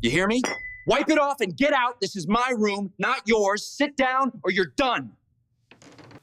You hear me? Wipe it off and get out. This is my room, not yours. Sit down or you're done.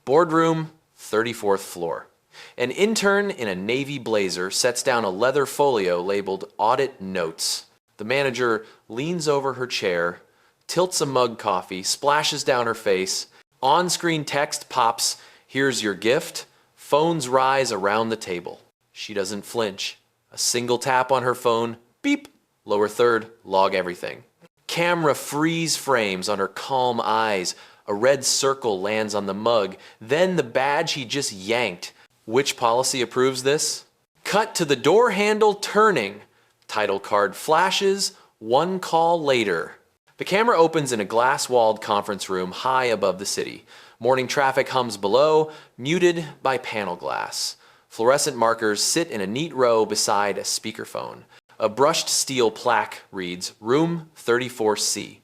Boardroom, 34th floor. An intern in a navy blazer sets down a leather folio labeled Audit Notes. The manager leans over her chair, tilts a mug coffee, splashes down her face. On-screen text pops, "Here's your gift." Phones rise around the table. She doesn't flinch. A single tap on her phone, beep. Lower third, log everything. Camera freeze frames on her calm eyes. A red circle lands on the mug, then the badge he just yanked. Which policy approves this? Cut to the door handle turning. Title card flashes, one call later. The camera opens in a glass-walled conference room high above the city. Morning traffic hums below, muted by panel glass. Fluorescent markers sit in a neat row beside a speakerphone. A brushed steel plaque reads, Room 34C.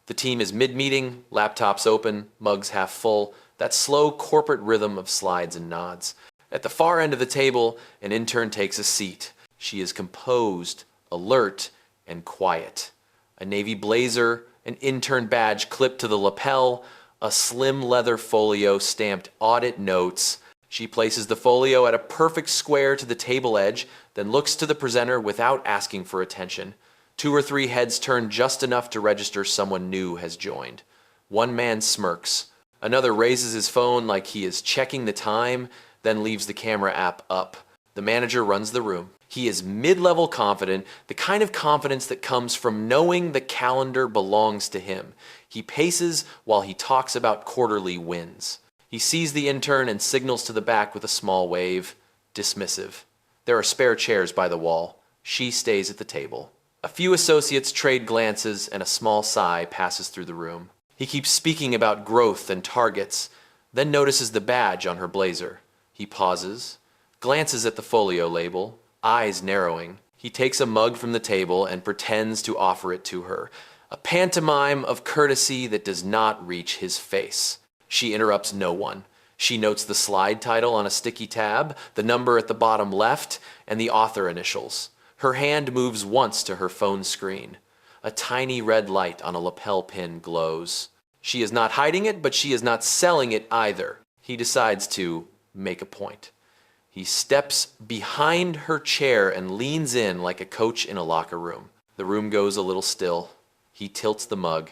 The team is mid-meeting, laptops open, mugs half full, that slow corporate rhythm of slides and nods. At the far end of the table, an intern takes a seat. She is composed, alert, and quiet. A navy blazer, an intern badge clipped to the lapel, a slim leather folio stamped Audit Notes. She places the folio at a perfect square to the table edge, then looks to the presenter without asking for attention. 2 or 3 heads turn just enough to register someone new has joined. One man smirks. Another raises his phone like he is checking the time, then leaves the camera app up. The manager runs the room. He is mid-level confident, the kind of confidence that comes from knowing the calendar belongs to him. He paces while he talks about quarterly wins. He sees the intern and signals to the back with a small wave. Dismissive. There are spare chairs by the wall. She stays at the table. A few associates trade glances and a small sigh passes through the room. He keeps speaking about growth and targets, then notices the badge on her blazer. He pauses, glances at the folio label, eyes narrowing. He takes a mug from the table and pretends to offer it to her. A pantomime of courtesy that does not reach his face. She interrupts no one. She notes the slide title on a sticky tab, the number at the bottom left, and the author initials. Her hand moves once to her phone screen. A tiny red light on a lapel pin glows. She is not hiding it, but she is not selling it either. He decides to make a point. He steps behind her chair and leans in like a coach in a locker room. The room goes a little still. He tilts the mug.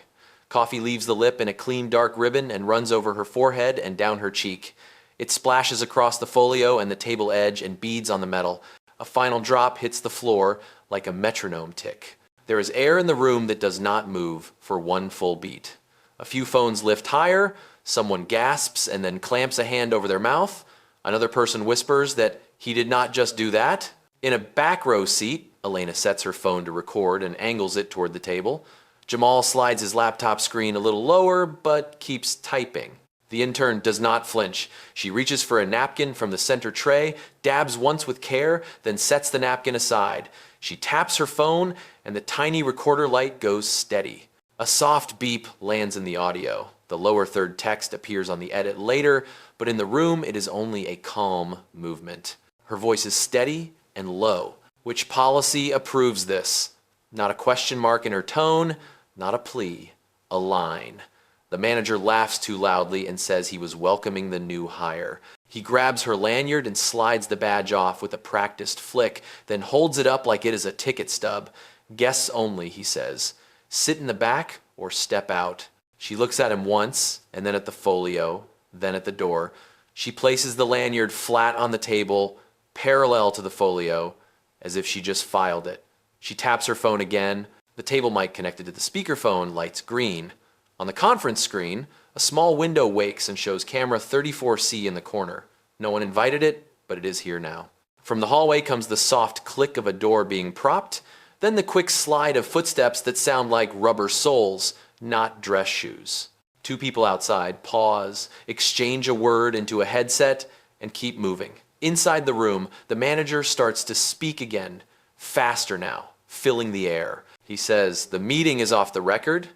Coffee leaves the lip in a clean dark ribbon and runs over her forehead and down her cheek. It splashes across the folio and the table edge and beads on the metal. A final drop hits the floor like a metronome tick. There is air in the room that does not move for one full beat. A few phones lift higher, someone gasps and then clamps a hand over their mouth. Another person whispers that he did not just do that. In a back row seat, Elena sets her phone to record and angles it toward the table. Jamal slides his laptop screen a little lower, but keeps typing. The intern does not flinch. She reaches for a napkin from the center tray, dabs once with care, then sets the napkin aside. She taps her phone, and the tiny recorder light goes steady. A soft beep lands in the audio. The lower third text appears on the edit later, but in the room it is only a calm movement. Her voice is steady and low. Which policy approves this? Not a question mark in her tone, not a plea, a line. The manager laughs too loudly and says he was welcoming the new hire. He grabs her lanyard and slides the badge off with a practiced flick, then holds it up like it is a ticket stub. Guests only, he says. Sit in the back or step out. She looks at him once, and then at the folio, then at the door. She places the lanyard flat on the table, parallel to the folio, as if she just filed it. She taps her phone again. The table mic connected to the speakerphone lights green. On the conference screen, a small window wakes and shows camera 34C in the corner. No one invited it, but it is here now. From the hallway comes the soft click of a door being propped, then the quick slide of footsteps that sound like rubber soles, not dress shoes. 2 people outside pause, exchange a word into a headset, and keep moving. Inside the room, the manager starts to speak again, faster now, filling the air. He says, "The meeting is off the record."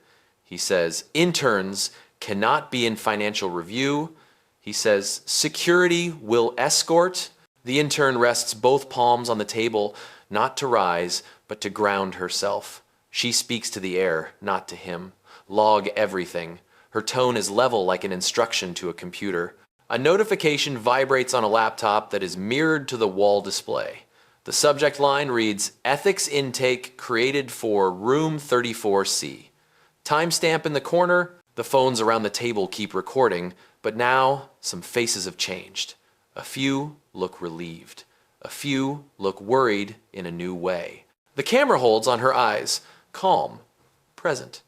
He says, "Interns cannot be in financial review." He says, "Security will escort." The intern rests both palms on the table, not to rise, but to ground herself. She speaks to the air, not to him. Log everything. Her tone is level like an instruction to a computer. A notification vibrates on a laptop that is mirrored to the wall display. The subject line reads, Ethics Intake Created for Room 34C. Timestamp in the corner. The phones around the table keep recording, but now some faces have changed. A few look relieved. A few look worried in a new way. The camera holds on her eyes, calm, present.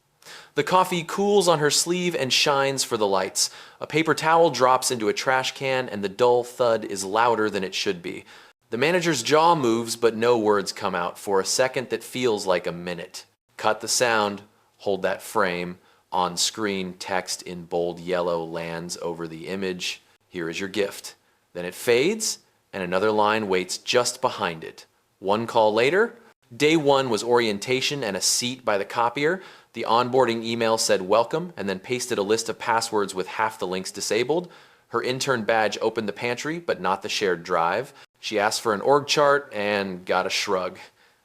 The coffee cools on her sleeve and shines for the lights. A paper towel drops into a trash can and the dull thud is louder than it should be. The manager's jaw moves but no words come out for a second that feels like a minute. Cut the sound, hold that frame. On screen, text in bold yellow lands over the image. Here is your gift. Then it fades and another line waits just behind it. One call later, day one was orientation and a seat by the copier. The onboarding email said welcome and then pasted a list of passwords with half the links disabled. Her intern badge opened the pantry, but not the shared drive. She asked for an org chart and got a shrug.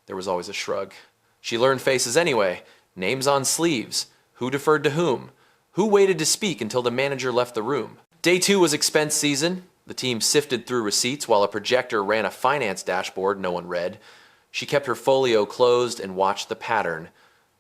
There was always a shrug. She learned faces anyway. Names on sleeves. Who deferred to whom? Who waited to speak until the manager left the room? Day two was expense season. The team sifted through receipts while a projector ran a finance dashboard no one read. She kept her folio closed and watched the pattern.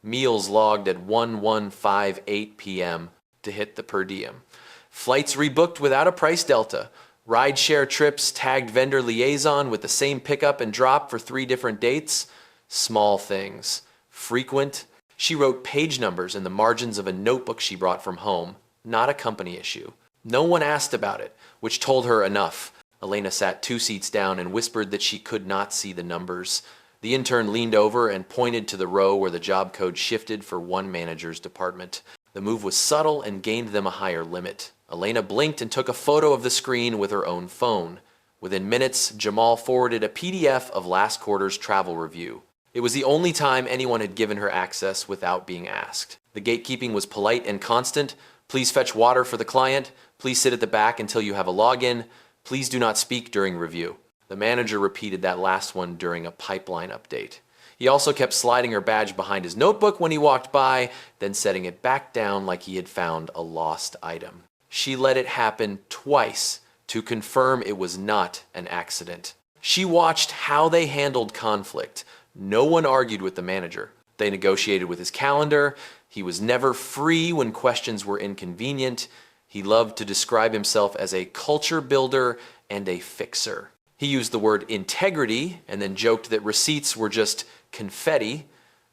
Meals logged at 1158 p.m. to hit the per diem. Flights rebooked without a price delta. Rideshare trips tagged vendor liaison with the same pickup and drop for 3 different dates. Small things. Frequent. She wrote page numbers in the margins of a notebook she brought from home. Not a company issue. No one asked about it, which told her enough. Elena sat 2 seats down and whispered that she could not see the numbers. The intern leaned over and pointed to the row where the job code shifted for one manager's department. The move was subtle and gained them a higher limit. Elena blinked and took a photo of the screen with her own phone. Within minutes, Jamal forwarded a PDF of last quarter's travel review. It was the only time anyone had given her access without being asked. The gatekeeping was polite and constant. Please fetch water for the client. Please sit at the back until you have a login. Please do not speak during review. The manager repeated that last one during a pipeline update. He also kept sliding her badge behind his notebook when he walked by, then setting it back down like he had found a lost item. She let it happen twice to confirm it was not an accident. She watched how they handled conflict. No one argued with the manager. They negotiated with his calendar. He was never free when questions were inconvenient. He loved to describe himself as a culture builder and a fixer. He used the word integrity and then joked that receipts were just confetti.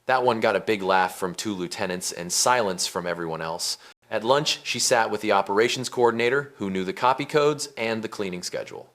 That one got a big laugh from 2 lieutenants and silence from everyone else. At lunch, she sat with the operations coordinator, who knew the copy codes and the cleaning schedule.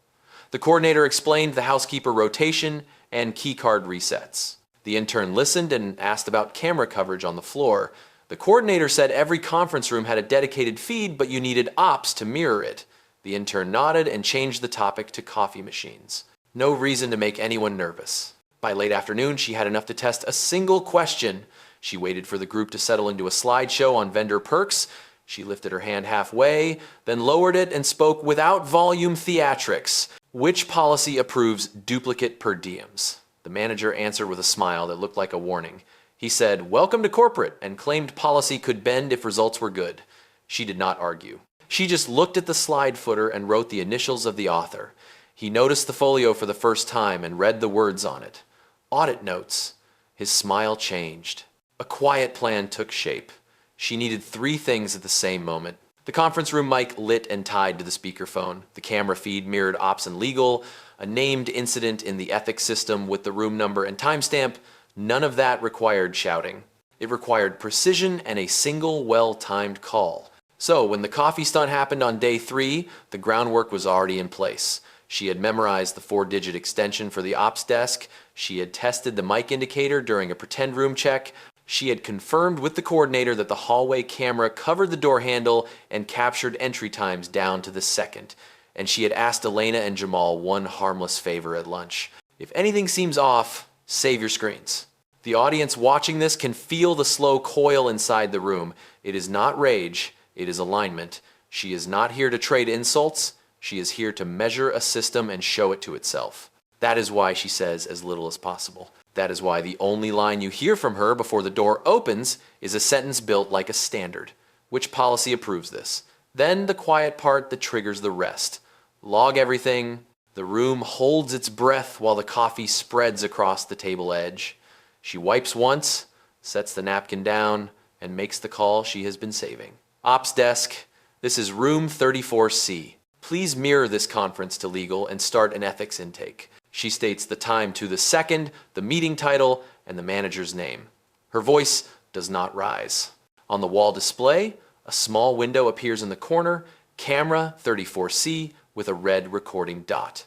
The coordinator explained the housekeeper rotation and keycard resets. The intern listened and asked about camera coverage on the floor. The coordinator said every conference room had a dedicated feed, but you needed ops to mirror it. The intern nodded and changed the topic to coffee machines. No reason to make anyone nervous. By late afternoon, she had enough to test a single question. She waited for the group to settle into a slideshow on vendor perks. She lifted her hand halfway, then lowered it and spoke without volume theatrics. Which policy approves duplicate per diems? The manager answered with a smile that looked like a warning. He said, "Welcome to corporate," and claimed policy could bend if results were good. She did not argue. She just looked at the slide footer and wrote the initials of the author. He noticed the folio for the first time and read the words on it. Audit notes. His smile changed. A quiet plan took shape. She needed 3 things at the same moment. The conference room mic lit and tied to the speakerphone. The camera feed mirrored ops and legal. A named incident in the ethics system with the room number and timestamp. None of that required shouting. It required precision and a single well-timed call. So when the coffee stunt happened on day 3, the groundwork was already in place. She had memorized the 4-digit extension for the ops desk. She had tested the mic indicator during a pretend room check. She had confirmed with the coordinator that the hallway camera covered the door handle and captured entry times down to the second. And she had asked Elena and Jamal one harmless favor at lunch. If anything seems off, save your screens. The audience watching this can feel the slow coil inside the room. It is not rage, it is alignment. She is not here to trade insults. She is here to measure a system and show it to itself. That is why she says as little as possible. That is why the only line you hear from her before the door opens is a sentence built like a standard. Which policy approves this? Then the quiet part that triggers the rest. Log everything. The room holds its breath while the coffee spreads across the table edge. She wipes once, sets the napkin down, and makes the call she has been saving. Ops desk, this is room 34C. Please mirror this conference to legal and start an ethics intake. She states the time to the second, the meeting title, and the manager's name. Her voice does not rise. On the wall display, a small window appears in the corner, camera 34C with a red recording dot.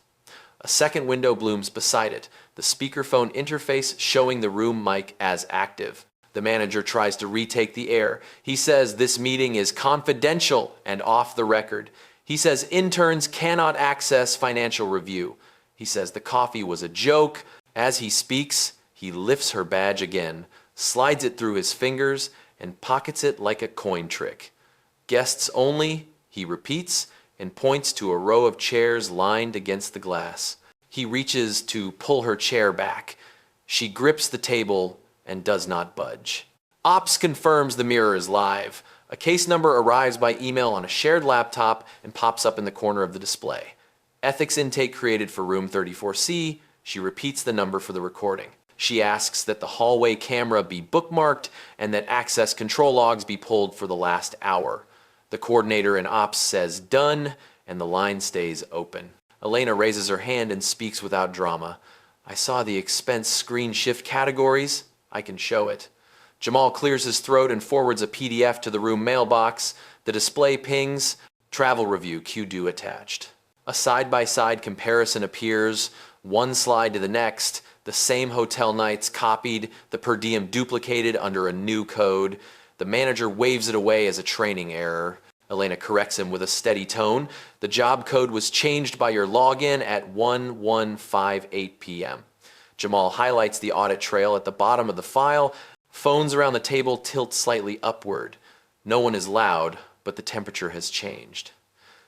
A second window blooms beside it, the speakerphone interface showing the room mic as active. The manager tries to retake the air. He says this meeting is confidential and off the record. He says interns cannot access financial review. He says the coffee was a joke. As he speaks, he lifts her badge again, slides it through his fingers, and pockets it like a coin trick. Guests only, he repeats, and points to a row of chairs lined against the glass. He reaches to pull her chair back. She grips the table and does not budge. Ops confirms the mirror is live. A case number arrives by email on a shared laptop and pops up in the corner of the display. Ethics intake created for room 34C. She repeats the number for the recording. She asks that the hallway camera be bookmarked and that access control logs be pulled for the last hour. The coordinator in ops says done, and the line stays open. Elena raises her hand and speaks without drama. I saw the expense screen shift categories. I can show it. Jamal clears his throat and forwards a PDF to the room mailbox. The display pings, travel review, Q-do attached. A side-by-side comparison appears, one slide to the next, the same hotel nights copied, the per diem duplicated under a new code. The manager waves it away as a training error. Elena corrects him with a steady tone. The job code was changed by your login at 1158 p.m. Jamal highlights the audit trail at the bottom of the file. Phones around the table tilt slightly upward. No one is loud, but the temperature has changed.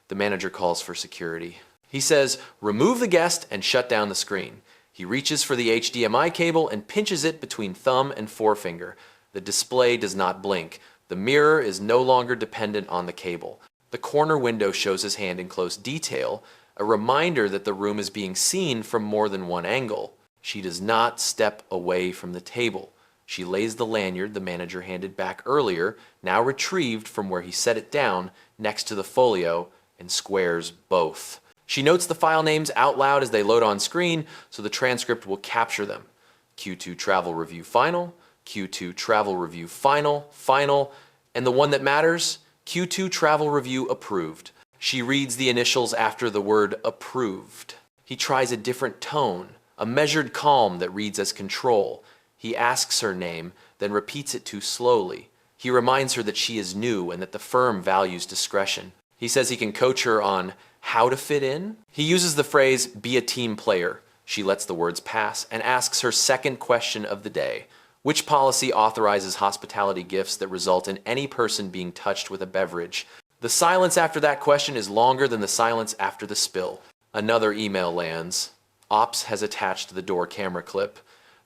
The manager calls for security. He says, remove the guest and shut down the screen. He reaches for the HDMI cable and pinches it between thumb and forefinger. The display does not blink. The mirror is no longer dependent on the cable. The corner window shows his hand in close detail, a reminder that the room is being seen from more than one angle. She does not step away from the table. She lays the lanyard the manager handed back earlier, now retrieved from where he set it down, next to the folio, and squares both. She notes the file names out loud as they load on screen, so the transcript will capture them. Q2 Travel Review Final, Q2 Travel Review Final, Final, and the one that matters, Q2 Travel Review Approved. She reads the initials after the word approved. He tries a different tone, a measured calm that reads as control. He asks her name, then repeats it too slowly. He reminds her that she is new and that the firm values discretion. He says he can coach her on how to fit in. He uses the phrase, be a team player. She lets the words pass and asks her second question of the day. Which policy authorizes hospitality gifts that result in any person being touched with a beverage? The silence after that question is longer than the silence after the spill. Another email lands. Ops has attached the door camera clip.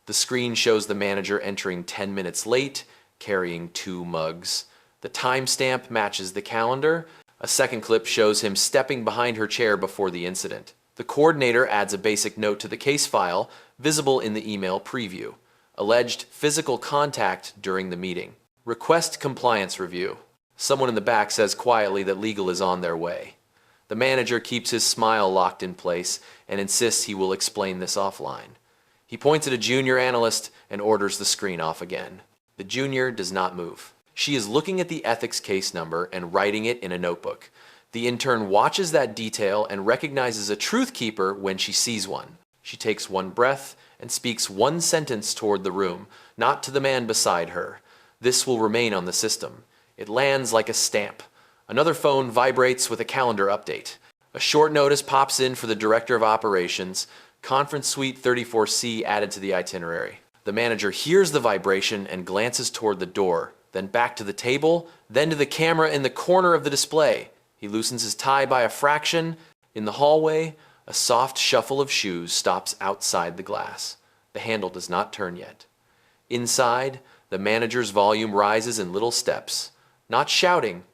The screen shows the manager entering 10 minutes late, carrying 2 mugs. The timestamp matches the calendar. A second clip shows him stepping behind her chair before the incident. The coordinator adds a basic note to the case file, visible in the email preview. Alleged physical contact during the meeting. Request compliance review. Someone in the back says quietly that legal is on their way. The manager keeps his smile locked in place and insists he will explain this offline. He points at a junior analyst and orders the screen off again. The junior does not move. She is looking at the ethics case number and writing it in a notebook. The intern watches that detail and recognizes a truth keeper when she sees one. She takes one breath and speaks one sentence toward the room, not to the man beside her. This will remain on the system. It lands like a stamp. Another phone vibrates with a calendar update. A short notice pops in for the director of operations. Conference Suite 34C added to the itinerary. The manager hears the vibration and glances toward the door, then back to the table, then to the camera in the corner of the display. He loosens his tie by a fraction. In the hallway, a soft shuffle of shoes stops outside the glass. The handle does not turn yet. Inside, the manager's volume rises in little steps, not shouting,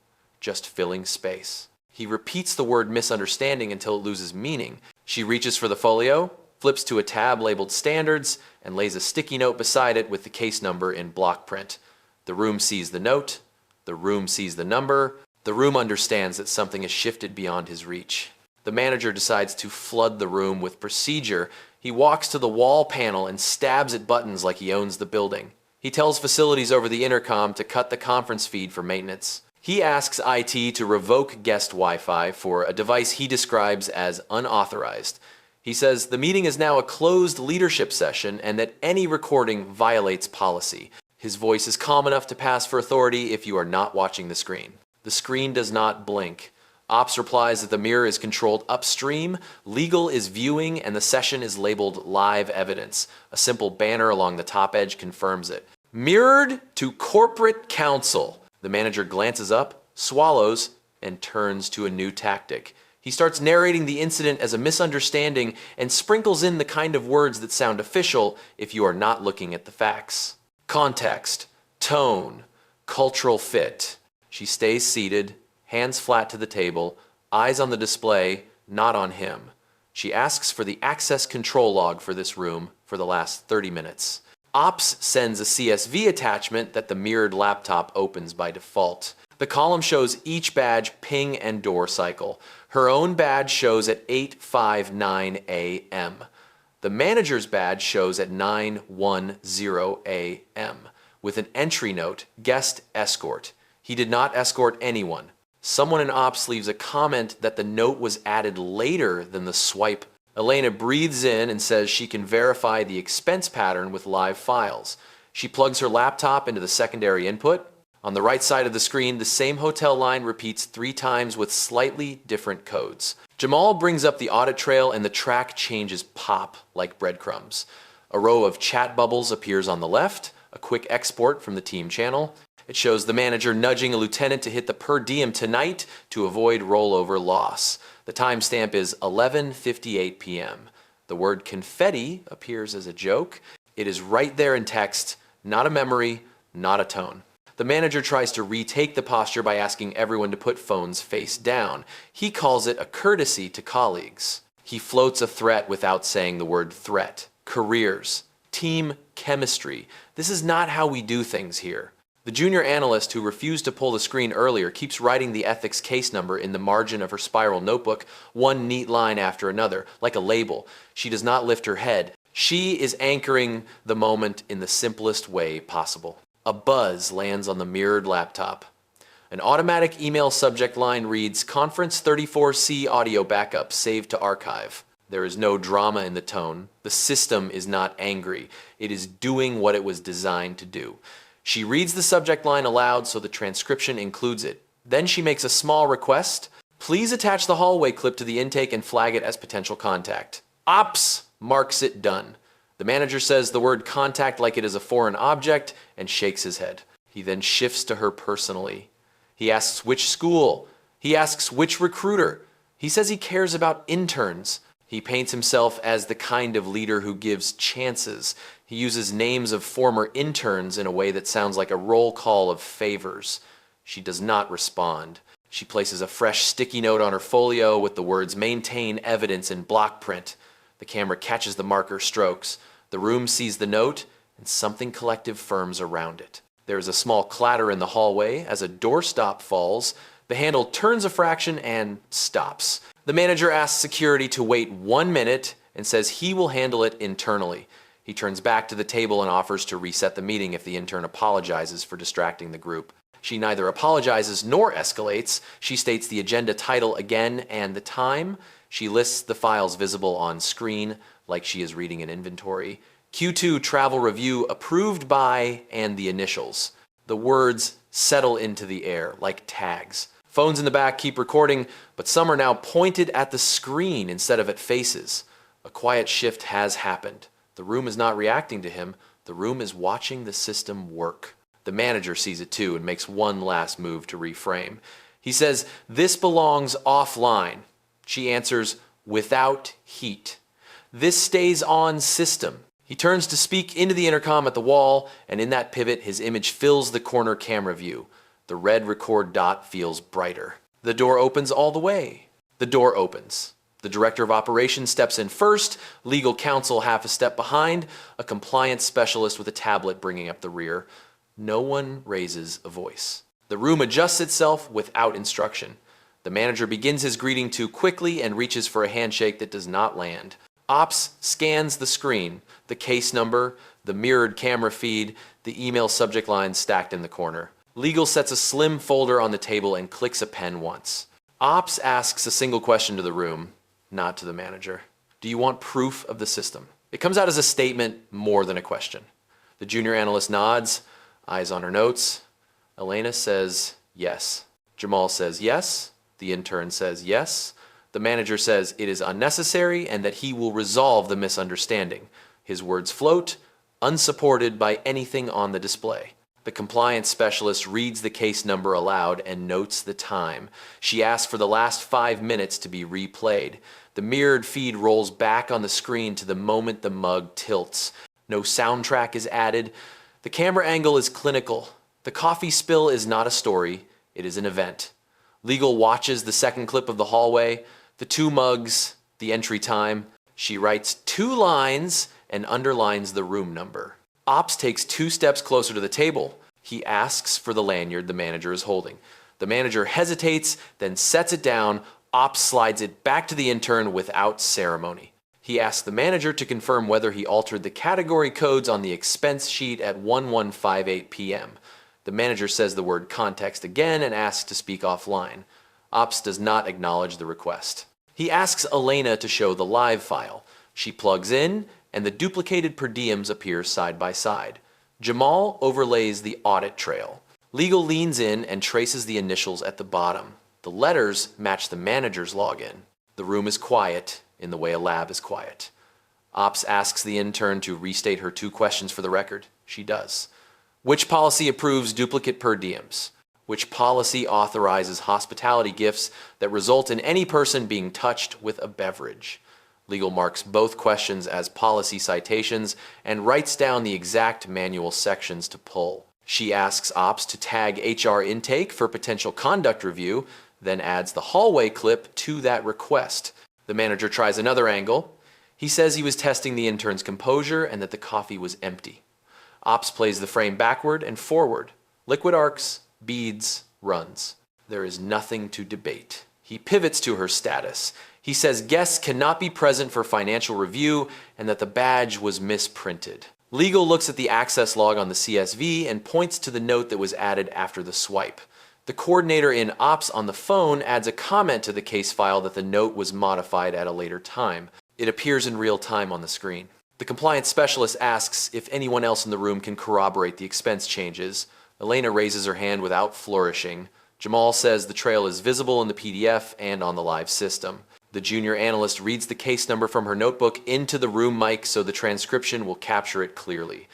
just filling space. He repeats the word misunderstanding until it loses meaning. She reaches for the folio, flips to a tab labeled Standards, and lays a sticky note beside it with the case number in block print. The room sees the note. The room sees the number. The room understands that something has shifted beyond his reach. The manager decides to flood the room with procedure. He walks to the wall panel and stabs at buttons like he owns the building. He tells facilities over the intercom to cut the conference feed for maintenance. He asks IT to revoke guest Wi-Fi for a device he describes as unauthorized. He says the meeting is now a closed leadership session and that any recording violates policy. His voice is calm enough to pass for authority if you are not watching the screen. The screen does not blink. Ops replies that the mirror is controlled upstream, legal is viewing, and the session is labeled live evidence. A simple banner along the top edge confirms it. Mirrored to corporate counsel. The manager glances up, swallows, and turns to a new tactic. He starts narrating the incident as a misunderstanding and sprinkles in the kind of words that sound official if you are not looking at the facts. Context, tone, cultural fit. She stays seated, hands flat to the table, eyes on the display, not on him. She asks for the access control log for this room for the last 30 minutes. Ops sends a CSV attachment that the mirrored laptop opens by default. The column shows each badge ping and door cycle. Her own badge shows at 8:59 a.m. The manager's badge shows at 9:10 a.m. with an entry note, guest escort. He did not escort anyone. Someone in Ops leaves a comment that the note was added later than the swipe. Elena breathes in and says she can verify the expense pattern with live files. She plugs her laptop into the secondary input. On the right side of the screen, the same hotel line repeats 3 times with slightly different codes. Jamal brings up the audit trail and the track changes pop like breadcrumbs. A row of chat bubbles appears on the left, a quick export from the team channel. It shows the manager nudging a lieutenant to hit the per diem tonight to avoid rollover loss. The timestamp is 11:58 p.m. The word confetti appears as a joke. It is right there in text, not a memory, not a tone. The manager tries to retake the posture by asking everyone to put phones face down. He calls it a courtesy to colleagues. He floats a threat without saying the word threat. Careers. Team chemistry. This is not how we do things here. The junior analyst who refused to pull the screen earlier keeps writing the ethics case number in the margin of her spiral notebook, one neat line after another, like a label. She does not lift her head. She is anchoring the moment in the simplest way possible. A buzz lands on the mirrored laptop. An automatic email subject line reads, Conference 34C audio backup saved to archive. There is no drama in the tone. The system is not angry. It is doing what it was designed to do. She reads the subject line aloud so the transcription includes it. Then she makes a small request. Please attach the hallway clip to the intake and flag it as potential contact. Ops marks it done. The manager says the word contact like it is a foreign object and shakes his head. He then shifts to her personally. He asks which school. He asks which recruiter. He says he cares about interns. He paints himself as the kind of leader who gives chances. He uses names of former interns in a way that sounds like a roll call of favors. She does not respond. She places a fresh sticky note on her folio with the words maintain evidence in block print. The camera catches the marker strokes. The room sees the note and something collective firms around it. There is a small clatter in the hallway as a doorstop falls. The handle turns a fraction and stops. The manager asks security to wait 1 minute and says he will handle it internally. He turns back to the table and offers to reset the meeting if the intern apologizes for distracting the group. She neither apologizes nor escalates. She states the agenda title again and the time. She lists the files visible on screen like she is reading an inventory. Q2 travel review approved by and the initials. The words settle into the air like tags. Phones in the back keep recording, but some are now pointed at the screen instead of at faces. A quiet shift has happened. The room is not reacting to him. The room is watching the system work. The manager sees it too and makes one last move to reframe. He says, "This belongs offline." She answers, "Without heat." "This stays on system." He turns to speak into the intercom at the wall, and in that pivot, his image fills the corner camera view. The red record dot feels brighter. The door opens all the way. The door opens. The director of operations steps in first, legal counsel half a step behind, a compliance specialist with a tablet bringing up the rear. No one raises a voice. The room adjusts itself without instruction. The manager begins his greeting too quickly and reaches for a handshake that does not land. Ops scans the screen, the case number, the mirrored camera feed, the email subject line stacked in the corner. Legal sets a slim folder on the table and clicks a pen once. Ops asks a single question to the room, not to the manager. Do you want proof of the system? It comes out as a statement more than a question. The junior analyst nods, eyes on her notes. Elena says yes. Jamal says yes. The intern says yes. The manager says it is unnecessary and that he will resolve the misunderstanding. His words float, unsupported by anything on the display. The compliance specialist reads the case number aloud and notes the time. She asks for the last 5 minutes to be replayed. The mirrored feed rolls back on the screen to the moment the mug tilts. No soundtrack is added. The camera angle is clinical. The coffee spill is not a story, it is an event. Legal watches the second clip of the hallway, the 2 mugs, the entry time. She writes 2 lines and underlines the room number. Ops takes 2 steps closer to the table. He asks for the lanyard the manager is holding. The manager hesitates, then sets it down. Ops slides it back to the intern without ceremony. He asks the manager to confirm whether he altered the category codes on the expense sheet at 1158 p.m. The manager says the word context again and asks to speak offline. Ops does not acknowledge the request. He asks Elena to show the live file. She plugs in, and the duplicated per diems appear side by side. Jamal overlays the audit trail. Legal leans in and traces the initials at the bottom. The letters match the manager's login. The room is quiet in the way a lab is quiet. Ops asks the intern to restate her 2 questions for the record. She does. Which policy approves duplicate per diems? Which policy authorizes hospitality gifts that result in any person being touched with a beverage? Legal marks both questions as policy citations and writes down the exact manual sections to pull. She asks Ops to tag HR intake for potential conduct review, then adds the hallway clip to that request. The manager tries another angle. He says he was testing the intern's composure and that the coffee was empty. Ops plays the frame backward and forward. Liquid arcs, beads, runs. There is nothing to debate. He pivots to her status. He says guests cannot be present for financial review and that the badge was misprinted. Legal looks at the access log on the CSV and points to the note that was added after the swipe. The coordinator in Ops on the phone adds a comment to the case file that the note was modified at a later time. It appears in real time on the screen. The compliance specialist asks if anyone else in the room can corroborate the expense changes. Elena raises her hand without flourishing. Jamal says the trail is visible in the PDF and on the live system. The junior analyst reads the case number from her notebook into the room mic so the transcription will capture it clearly.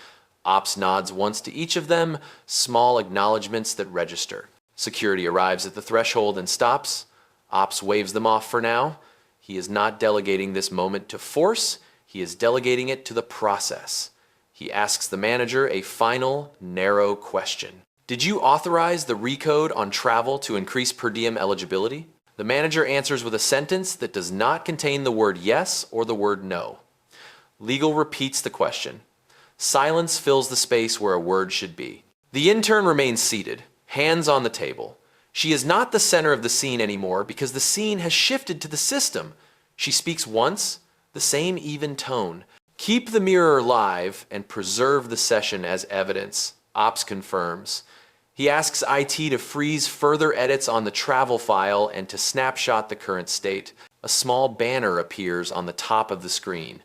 Ops nods once to each of them, small acknowledgments that register. Security arrives at the threshold and stops. Ops waves them off for now. He is not delegating this moment to force, he is delegating it to the process. He asks the manager a final, narrow question. Did you authorize the recode on travel to increase per diem eligibility? The manager answers with a sentence that does not contain the word yes or the word no. Legal repeats the question. Silence fills the space where a word should be. The intern remains seated, hands on the table. She is not the center of the scene anymore because the scene has shifted to the system. She speaks once, the same even tone. Keep the mirror live and preserve the session as evidence, Ops confirms. He asks IT to freeze further edits on the travel file and to snapshot the current state. A small banner appears on the top of the screen.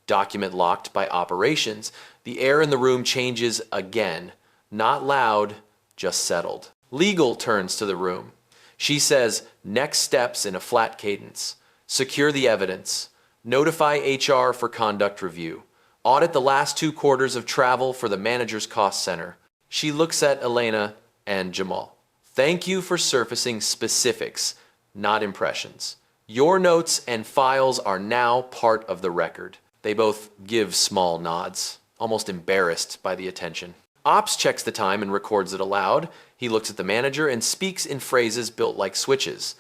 Document locked by operations. The air in the room changes again. Not loud, just settled. Legal turns to the room. She says, next steps in a flat cadence. Secure the evidence. Notify HR for conduct review. Audit the last 2 quarters of travel for the manager's cost center. She looks at Elena and Jamal. Thank you for surfacing specifics, not impressions. Your notes and files are now part of the record. They both give small nods, almost embarrassed by the attention. Ops checks the time and records it aloud. He looks at the manager and speaks in phrases built like switches.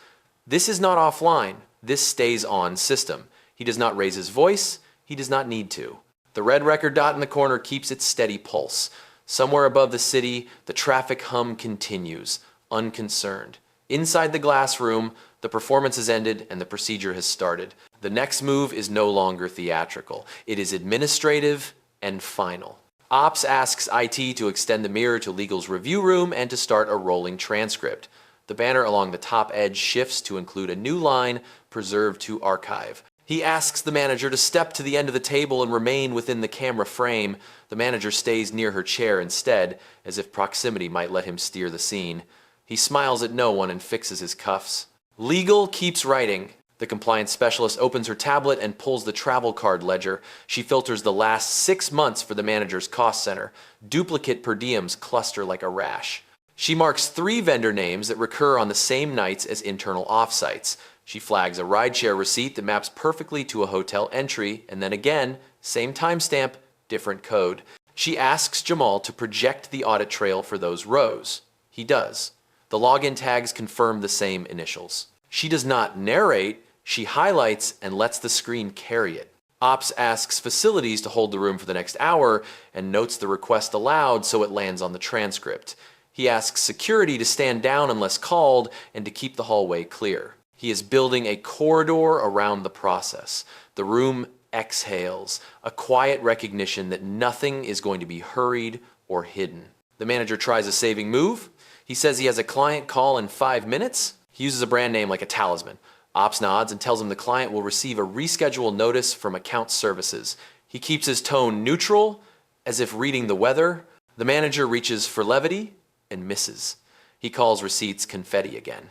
This is not offline. This stays on system. He does not raise his voice. He does not need to. The red record dot in the corner keeps its steady pulse. Somewhere above the city, the traffic hum continues, unconcerned. Inside the glass room, the performance has ended and the procedure has started. The next move is no longer theatrical. It is administrative and final. Ops asks IT to extend the mirror to legal's review room and to start a rolling transcript. The banner along the top edge shifts to include a new line, preserved to archive. He asks the manager to step to the end of the table and remain within the camera frame. The manager stays near her chair instead, as if proximity might let him steer the scene. He smiles at no one and fixes his cuffs. Legal keeps writing. The compliance specialist opens her tablet and pulls the travel card ledger. She filters the last 6 months for the manager's cost center. Duplicate per diems cluster like a rash. She marks 3 vendor names that recur on the same nights as internal offsites. She flags a rideshare receipt that maps perfectly to a hotel entry, and then again, same timestamp, different code. She asks Jamal to project the audit trail for those rows. He does. The login tags confirm the same initials. She does not narrate, she highlights and lets the screen carry it. Ops asks facilities to hold the room for the next hour and notes the request aloud so it lands on the transcript. He asks security to stand down unless called and to keep the hallway clear. He is building a corridor around the process. The room exhales, a quiet recognition that nothing is going to be hurried or hidden. The manager tries a saving move. He says he has a client call in 5 minutes. He uses a brand name like a talisman. Ops nods and tells him the client will receive a reschedule notice from account services. He keeps his tone neutral, as if reading the weather. The manager reaches for levity and misses. He calls receipts confetti again.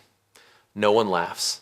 No one laughs.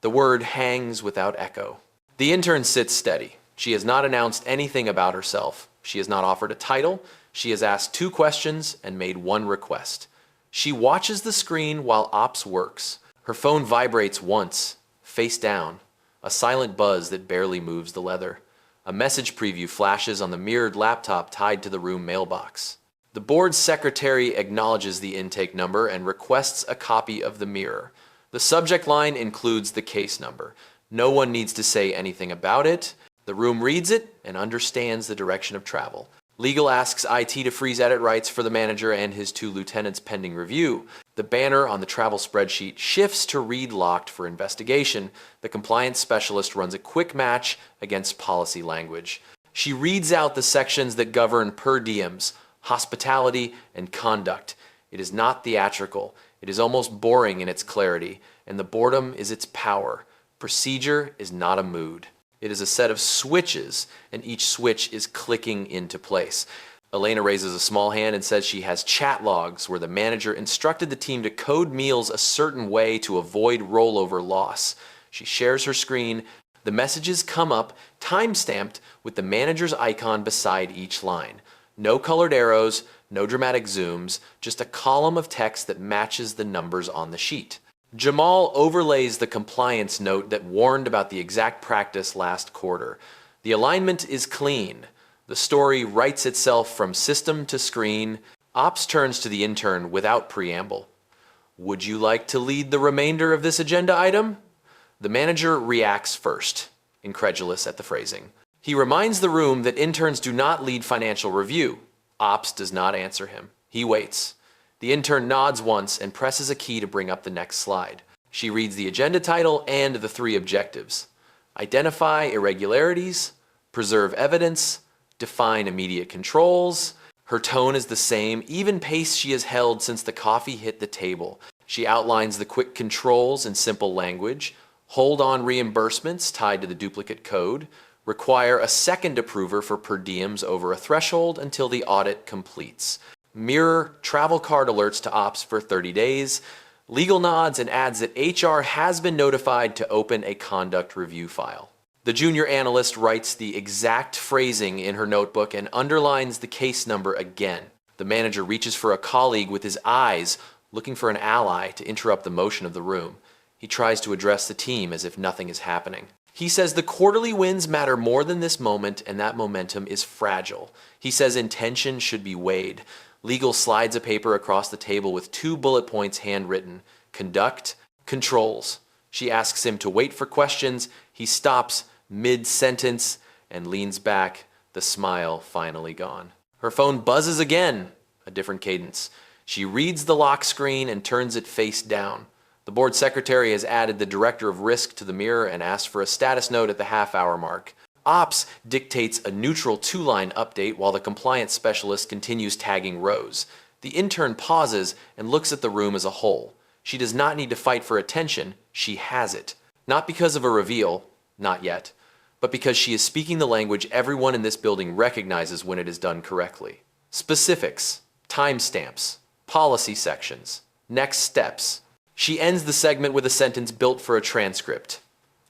The word hangs without echo. The intern sits steady. She has not announced anything about herself. She has not offered a title. She has asked 2 questions and made 1 request. She watches the screen while Ops works. Her phone vibrates once, face down, a silent buzz that barely moves the leather. A message preview flashes on the mirrored laptop tied to the room mailbox. The board secretary acknowledges the intake number and requests a copy of the mirror. The subject line includes the case number. No one needs to say anything about it. The room reads it and understands the direction of travel. Legal asks IT to freeze edit rights for the manager and his 2 lieutenants pending review. The banner on the travel spreadsheet shifts to read locked for investigation. The compliance specialist runs a quick match against policy language. She reads out the sections that govern per diems, hospitality, and conduct. It is not theatrical. It is almost boring in its clarity, and the boredom is its power. Procedure is not a mood. It is a set of switches, and each switch is clicking into place. Elena raises a small hand and says she has chat logs where the manager instructed the team to code meals a certain way to avoid rollover loss. She shares her screen. The messages come up, time-stamped, with the manager's icon beside each line. No colored arrows, no dramatic zooms, just a column of text that matches the numbers on the sheet. Jamal overlays the compliance note that warned about the exact practice last quarter. The alignment is clean. The story writes itself from system to screen. Ops turns to the intern without preamble. Would you like to lead the remainder of this agenda item? The manager reacts first, incredulous at the phrasing. He reminds the room that interns do not lead financial review. Ops does not answer him. He waits. The intern nods once and presses a key to bring up the next slide. She reads the agenda title and the 3 objectives. Identify irregularities, preserve evidence, define immediate controls. Her tone is the same, even pace she has held since the coffee hit the table. She outlines the quick controls in simple language, hold on reimbursements tied to the duplicate code, require a second approver for per diems over a threshold until the audit completes. Mirror travel card alerts to Ops for 30 days. Legal nods and adds that HR has been notified to open a conduct review file. The junior analyst writes the exact phrasing in her notebook and underlines the case number again. The manager reaches for a colleague with his eyes, looking for an ally to interrupt the motion of the room. He tries to address the team as if nothing is happening. He says the quarterly wins matter more than this moment, and that momentum is fragile. He says intention should be weighed. Legal slides a paper across the table with 2 bullet points handwritten. Conduct, controls. She asks him to wait for questions. He stops mid-sentence and leans back, the smile finally gone. Her phone buzzes again, a different cadence. She reads the lock screen and turns it face down. The board secretary has added the director of risk to the mirror and asked for a status note at the half-hour mark. Ops dictates a neutral 2-line update while the compliance specialist continues tagging rows. The intern pauses and looks at the room as a whole. She does not need to fight for attention, she has it. Not because of a reveal, not yet, but because she is speaking the language everyone in this building recognizes when it is done correctly. Specifics, timestamps, policy sections, next steps. She ends the segment with a sentence built for a transcript.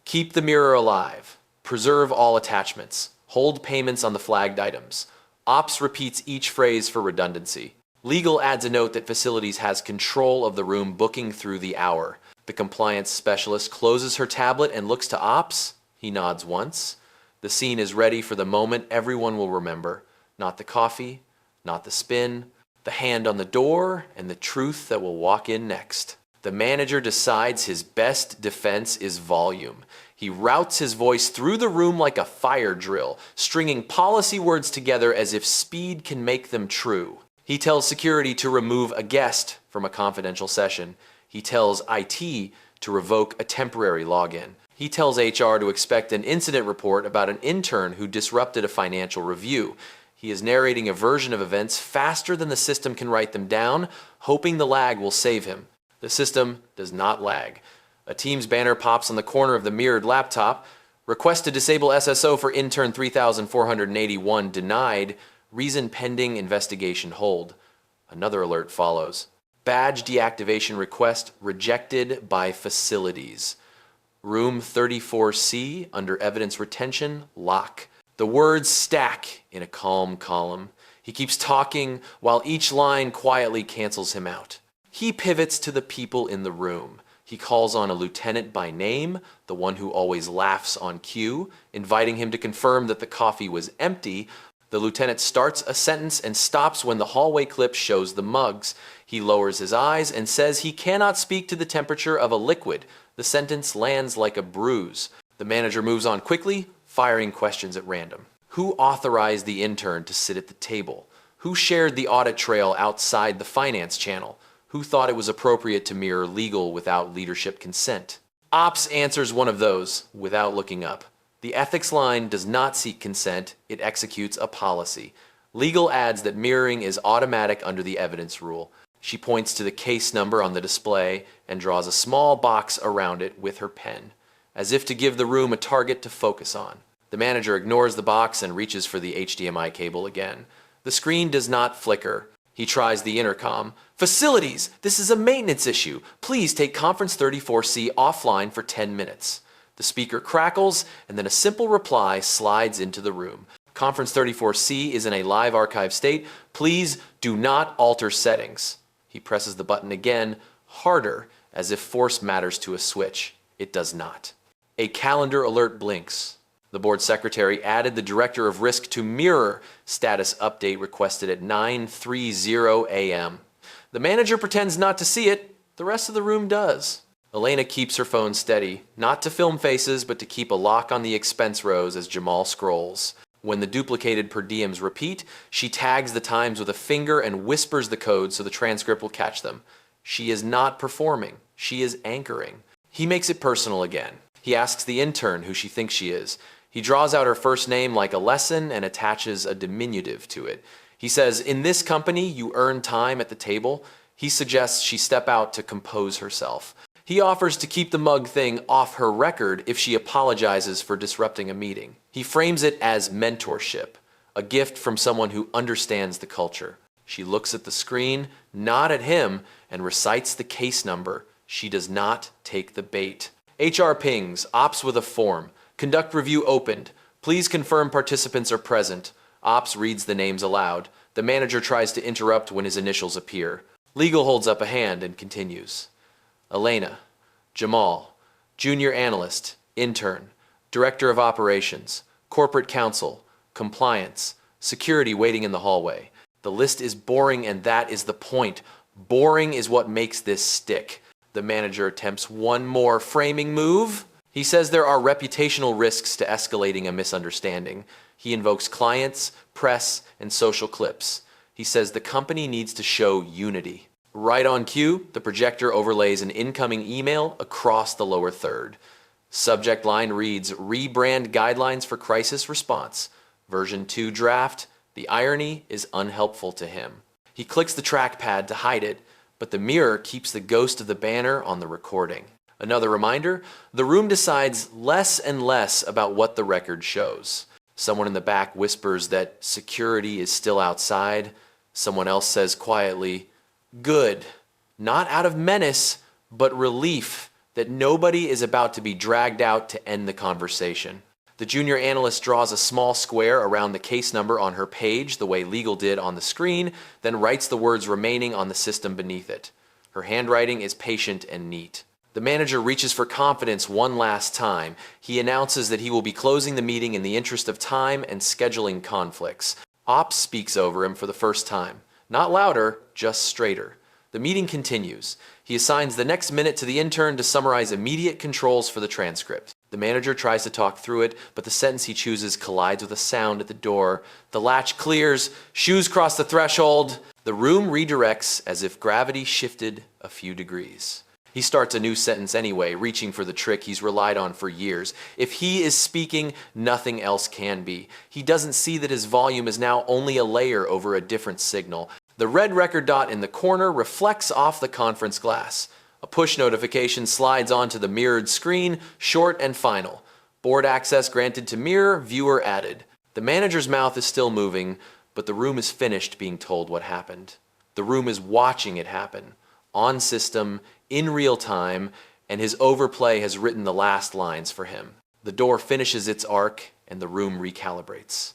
Keep the mirror alive. Preserve all attachments. Hold payments on the flagged items. Ops repeats each phrase for redundancy. Legal adds a note that facilities has control of the room booking through the hour. The compliance specialist closes her tablet and looks to Ops. He nods once. The scene is ready for the moment everyone will remember. Not the coffee, not the spin, the hand on the door, and the truth that will walk in next. The manager decides his best defense is volume. He routes his voice through the room like a fire drill, stringing policy words together as if speed can make them true. He tells security to remove a guest from a confidential session. He tells IT to revoke a temporary login. He tells HR to expect an incident report about an intern who disrupted a financial review. He is narrating a version of events faster than the system can write them down, hoping the lag will save him. The system does not lag. A Teams banner pops on the corner of the mirrored laptop. Request to disable SSO for intern 3481 denied. Reason pending investigation hold. Another alert follows. Badge deactivation request rejected by facilities. Room 34C under evidence retention, lock. The words stack in a calm column. He keeps talking while each line quietly cancels him out. He pivots to the people in the room. He calls on a lieutenant by name, the one who always laughs on cue, inviting him to confirm that the coffee was empty. The lieutenant starts a sentence and stops when the hallway clip shows the mugs. He lowers his eyes and says he cannot speak to the temperature of a liquid. The sentence lands like a bruise. The manager moves on quickly, firing questions at random. Who authorized the intern to sit at the table? Who shared the audit trail outside the finance channel? Who thought it was appropriate to mirror legal without leadership consent? Ops answers one of those without looking up. The ethics line does not seek consent, it executes a policy. Legal adds that mirroring is automatic under the evidence rule. She points to the case number on the display and draws a small box around it with her pen, as if to give the room a target to focus on. The manager ignores the box and reaches for the HDMI cable again. The screen does not flicker. He tries the intercom. Facilities, this is a maintenance issue. Please take conference 34C offline for 10 minutes. The speaker crackles, and then a simple reply slides into the room. Conference 34C is in a live archive state. Please do not alter settings. He presses the button again, harder, as if force matters to a switch. It does not. A calendar alert blinks. The board secretary added the director of risk to mirror status update requested at 9:30 a.m. The manager pretends not to see it. The rest of the room does. Elena keeps her phone steady, not to film faces, but to keep a lock on the expense rows as Jamal scrolls. When the duplicated per diems repeat, she tags the times with a finger and whispers the code so the transcript will catch them. She is not performing. She is anchoring. He makes it personal again. He asks the intern who she thinks she is. He draws out her first name like a lesson and attaches a diminutive to it. He says, in this company, you earn time at the table. He suggests she step out to compose herself. He offers to keep the mug thing off her record if she apologizes for disrupting a meeting. He frames it as mentorship, a gift from someone who understands the culture. She looks at the screen, not at him, and recites the case number. She does not take the bait. HR pings, ops with a form. Conduct review opened. Please confirm participants are present. Ops reads the names aloud. The manager tries to interrupt when his initials appear. Legal holds up a hand and continues. Elena, Jamal, junior analyst, intern, Director of Operations, Corporate Counsel, Compliance, Security waiting in the hallway. The list is boring, and that is the point. Boring is what makes this stick. The manager attempts one more framing move. He says there are reputational risks to escalating a misunderstanding. He invokes clients, press, and social clips. He says the company needs to show unity. Right on cue, the projector overlays an incoming email across the lower third. Subject line reads, Rebrand Guidelines for Crisis Response. Version 2 draft. The irony is unhelpful to him. He clicks the trackpad to hide it, but the mirror keeps the ghost of the banner on the recording. Another reminder, the room decides less and less about what the record shows. Someone in the back whispers that security is still outside. Someone else says quietly, good. Not out of menace, but relief that nobody is about to be dragged out to end the conversation. The junior analyst draws a small square around the case number on her page the way legal did on the screen, then writes the words remaining on the system beneath it. Her handwriting is patient and neat. The manager reaches for confidence one last time. He announces that he will be closing the meeting in the interest of time and scheduling conflicts. Ops speaks over him for the first time. Not louder, just straighter. The meeting continues. He assigns the next minute to the intern to summarize immediate controls for the transcript. The manager tries to talk through it, but the sentence he chooses collides with a sound at the door. The latch clears, shoes cross the threshold. The room redirects as if gravity shifted a few degrees. He starts a new sentence anyway, reaching for the trick he's relied on for years. If he is speaking, nothing else can be. He doesn't see that his volume is now only a layer over a different signal. The red record dot in the corner reflects off the conference glass. A push notification slides onto the mirrored screen, short and final. Board access granted to mirror, viewer added. The manager's mouth is still moving, but the room is finished being told what happened. The room is watching it happen. On system, in real time, and his overplay has written the last lines for him. The door finishes its arc, and the room recalibrates.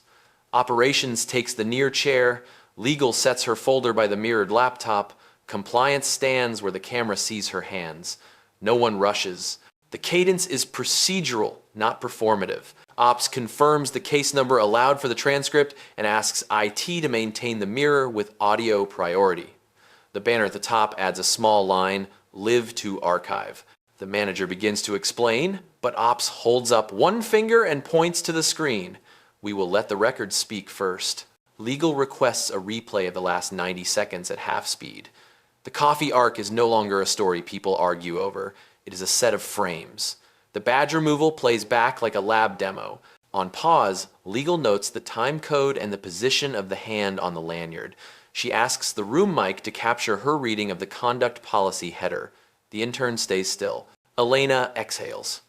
Operations takes the near chair. Legal sets her folder by the mirrored laptop. Compliance stands where the camera sees her hands. No one rushes. The cadence is procedural, not performative. Ops confirms the case number allowed for the transcript and asks IT to maintain the mirror with audio priority. The banner at the top adds a small line, Live to Archive. The manager begins to explain, but Ops holds up one finger and points to the screen. We will let the record speak first. Legal requests a replay of the last 90 seconds at half speed. The coffee arc is no longer a story people argue over. It is a set of frames. The badge removal plays back like a lab demo. On pause, Legal notes the time code and the position of the hand on the lanyard. She asks the room mic to capture her reading of the conduct policy header. The intern stays still. Elena exhales.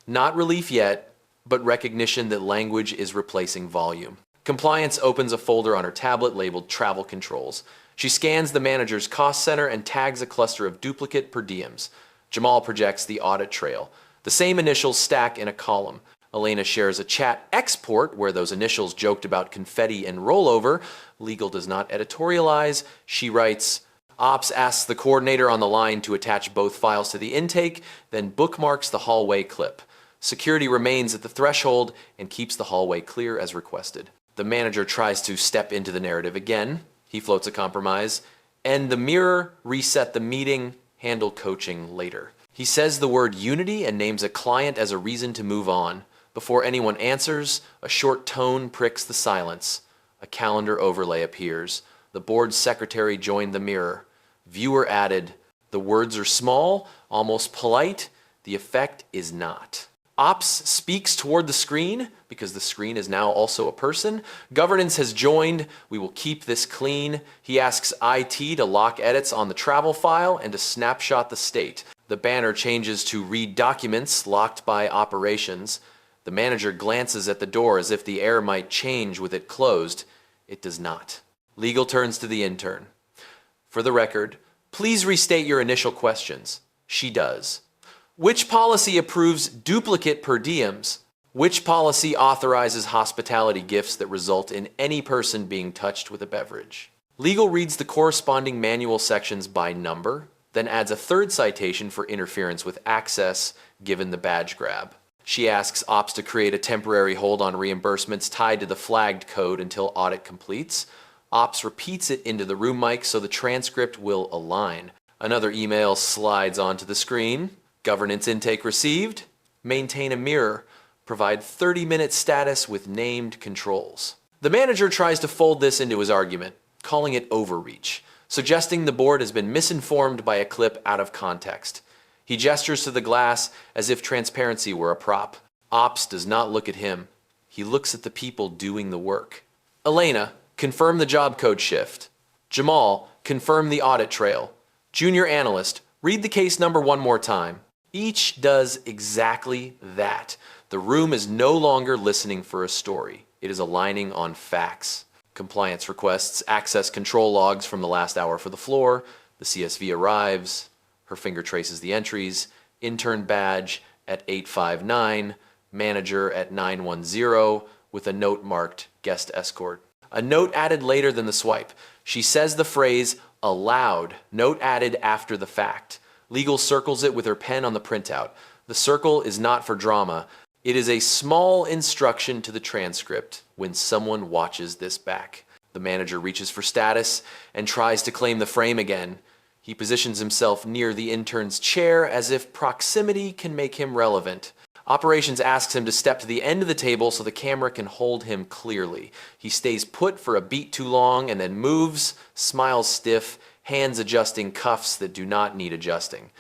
Not relief yet, but recognition that language is replacing volume. Compliance opens a folder on her tablet labeled Travel Controls. She scans the manager's cost center and tags a cluster of duplicate per diems. Jamal projects the audit trail. The same initials stack in a column. Elena shares a chat export where those initials joked about confetti and rollover. Legal does not editorialize. She writes, Ops asks the coordinator on the line to attach both files to the intake, then bookmarks the hallway clip. Security remains at the threshold and keeps the hallway clear as requested. The manager tries to step into the narrative again. He floats a compromise. End the mirror, reset the meeting, handle coaching later. He says the word unity and names a client as a reason to move on. Before anyone answers, a short tone pricks the silence. A calendar overlay appears. The board secretary joined the mirror. Viewer added. The words are small, almost polite. The effect is not. Ops speaks toward the screen, because the screen is now also a person. Governance has joined. We will keep this clean. He asks IT to lock edits on the travel file and to snapshot the state. The banner changes to read documents locked by operations. The manager glances at the door as if the air might change with it closed. It does not. Legal turns to the intern. For the record, please restate your initial questions. She does. Which policy approves duplicate per diems? Which policy authorizes hospitality gifts that result in any person being touched with a beverage? Legal reads the corresponding manual sections by number, then adds a third citation for interference with access given the badge grab. She asks Ops to create a temporary hold on reimbursements tied to the flagged code until audit completes. Ops repeats it into the room mic so the transcript will align. Another email slides onto the screen. Governance intake received. Maintain a mirror. Provide 30-minute status with named controls. The manager tries to fold this into his argument, calling it overreach, suggesting the board has been misinformed by a clip out of context. He gestures to the glass as if transparency were a prop. Ops does not look at him. He looks at the people doing the work. Elena, confirm the job code shift. Jamal, confirm the audit trail. Junior analyst, read the case number one more time. Each does exactly that. The room is no longer listening for a story. It is aligning on facts. Compliance requests access control logs from the last hour for the floor. The CSV arrives. Her finger traces the entries. Intern badge at 859. Manager at 910 with a note marked guest escort. A note added later than the swipe. She says the phrase aloud, note added after the fact. Legal circles it with her pen on the printout. The circle is not for drama. It is a small instruction to the transcript when someone watches this back. The manager reaches for status and tries to claim the frame again. He positions himself near the intern's chair as if proximity can make him relevant. Operations asks him to step to the end of the table so the camera can hold him clearly. He stays put for a beat too long and then moves, smiles stiff, hands adjusting cuffs that do not need adjusting.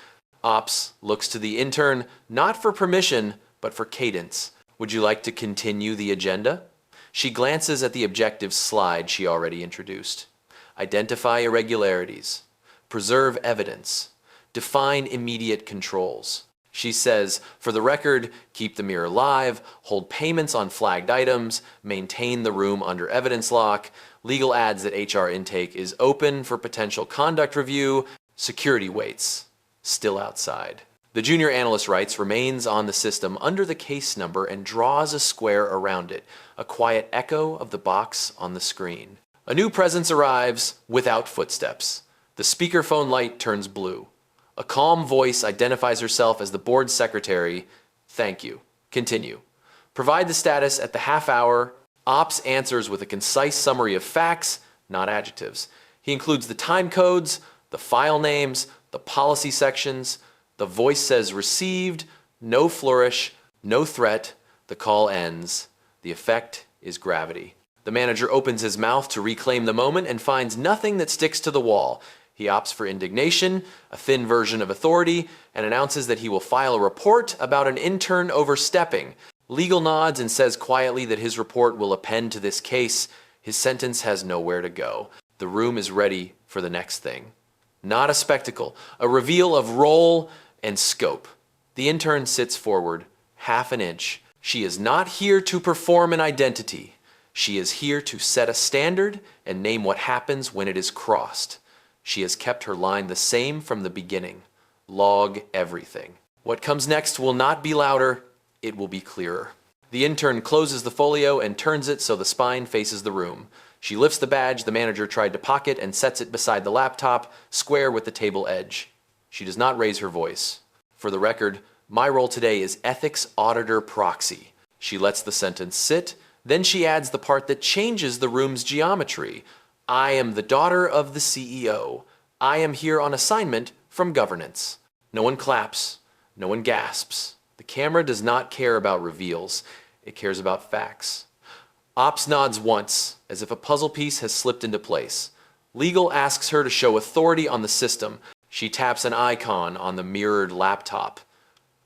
Ops looks to the intern, not for permission, but for cadence. Would you like to continue the agenda? She glances at the objectives slide she already introduced. Identify irregularities. Preserve evidence. Define immediate controls. She says, for the record, keep the mirror live, hold payments on flagged items, maintain the room under evidence lock. Legal adds that HR intake is open for potential conduct review. Security waits. Still outside. The junior analyst writes, remains on the system under the case number and draws a square around it, a quiet echo of the box on the screen. A new presence arrives without footsteps. The speakerphone light turns blue. A calm voice identifies herself as the board secretary. Thank you. Continue. Provide the status at the half hour. Ops answers with a concise summary of facts, not adjectives. He includes the time codes, the file names, the policy sections. The voice says received, no flourish, no threat. The call ends. The effect is gravity. The manager opens his mouth to reclaim the moment and finds nothing that sticks to the wall. He opts for indignation, a thin version of authority, and announces that he will file a report about an intern overstepping. Legal nods and says quietly that his report will append to this case. His sentence has nowhere to go. The room is ready for the next thing. Not a spectacle, a reveal of role and scope. The intern sits forward, half an inch. She is not here to perform an identity. She is here to set a standard and name what happens when it is crossed. She has kept her line the same from the beginning. Log everything. What comes next will not be louder, it will be clearer. The intern closes the folio and turns it so the spine faces the room. She lifts the badge the manager tried to pocket and sets it beside the laptop, square with the table edge. She does not raise her voice. For the record, my role today is ethics auditor proxy. She lets the sentence sit, then she adds the part that changes the room's geometry. I am the daughter of the CEO. I am here on assignment from governance. No one claps. No one gasps. The camera does not care about reveals. It cares about facts. Ops nods once, as if a puzzle piece has slipped into place. Legal asks her to show authority on the system. She taps an icon on the mirrored laptop.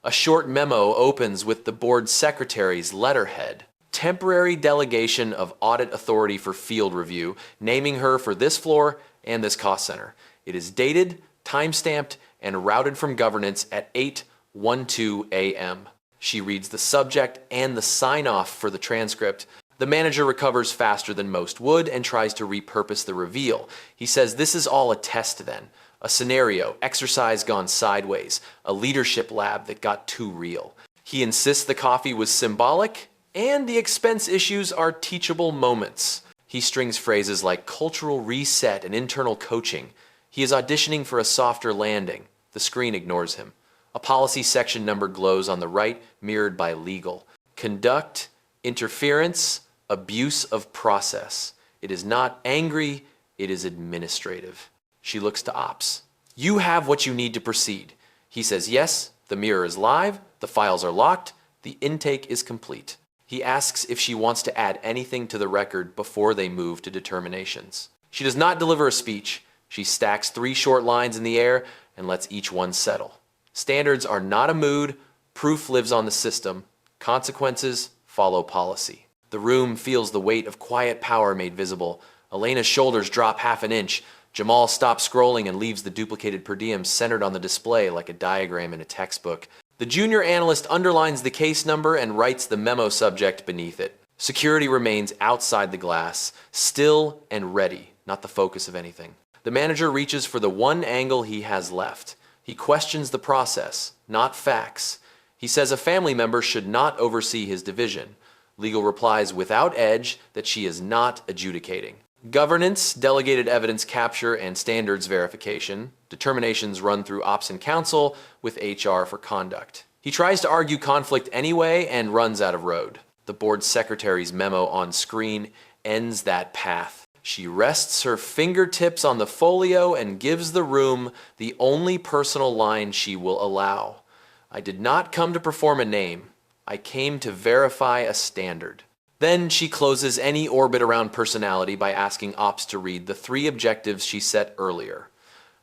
A short memo opens with the board secretary's letterhead. Temporary delegation of audit authority for field review, naming her for this floor and this cost center. It is dated, time-stamped, and routed from governance at 8:12 a.m. She reads the subject and the sign-off for the transcript. The manager recovers faster than most would and tries to repurpose the reveal. He says this is all a test then. A scenario, exercise gone sideways, a leadership lab that got too real. He insists the coffee was symbolic and the expense issues are teachable moments. He strings phrases like cultural reset and internal coaching. He is auditioning for a softer landing. The screen ignores him. A policy section number glows on the right, mirrored by legal. Conduct, interference, abuse of process. It is not angry, it is administrative. She looks to Ops. You have what you need to proceed. He says yes, the mirror is live, the files are locked, the intake is complete. He asks if she wants to add anything to the record before they move to determinations. She does not deliver a speech. She stacks 3 short lines in the air and lets each one settle. Standards are not a mood, proof lives on the system, consequences follow policy. The room feels the weight of quiet power made visible. Elena's shoulders drop half an inch. Jamal stops scrolling and leaves the duplicated per diem centered on the display like a diagram in a textbook. The junior analyst underlines the case number and writes the memo subject beneath it. Security remains outside the glass, still and ready, not the focus of anything. The manager reaches for the one angle he has left. He questions the process, not facts. He says a family member should not oversee his division. Legal replies without edge that she is not adjudicating. Governance, delegated evidence capture, and standards verification. Determinations run through Ops and Counsel with HR for conduct. He tries to argue conflict anyway and runs out of road. The board secretary's memo on screen ends that path. She rests her fingertips on the folio and gives the room the only personal line she will allow. I did not come to perform a name. I came to verify a standard. Then she closes any orbit around personality by asking Ops to read the 3 objectives she set earlier.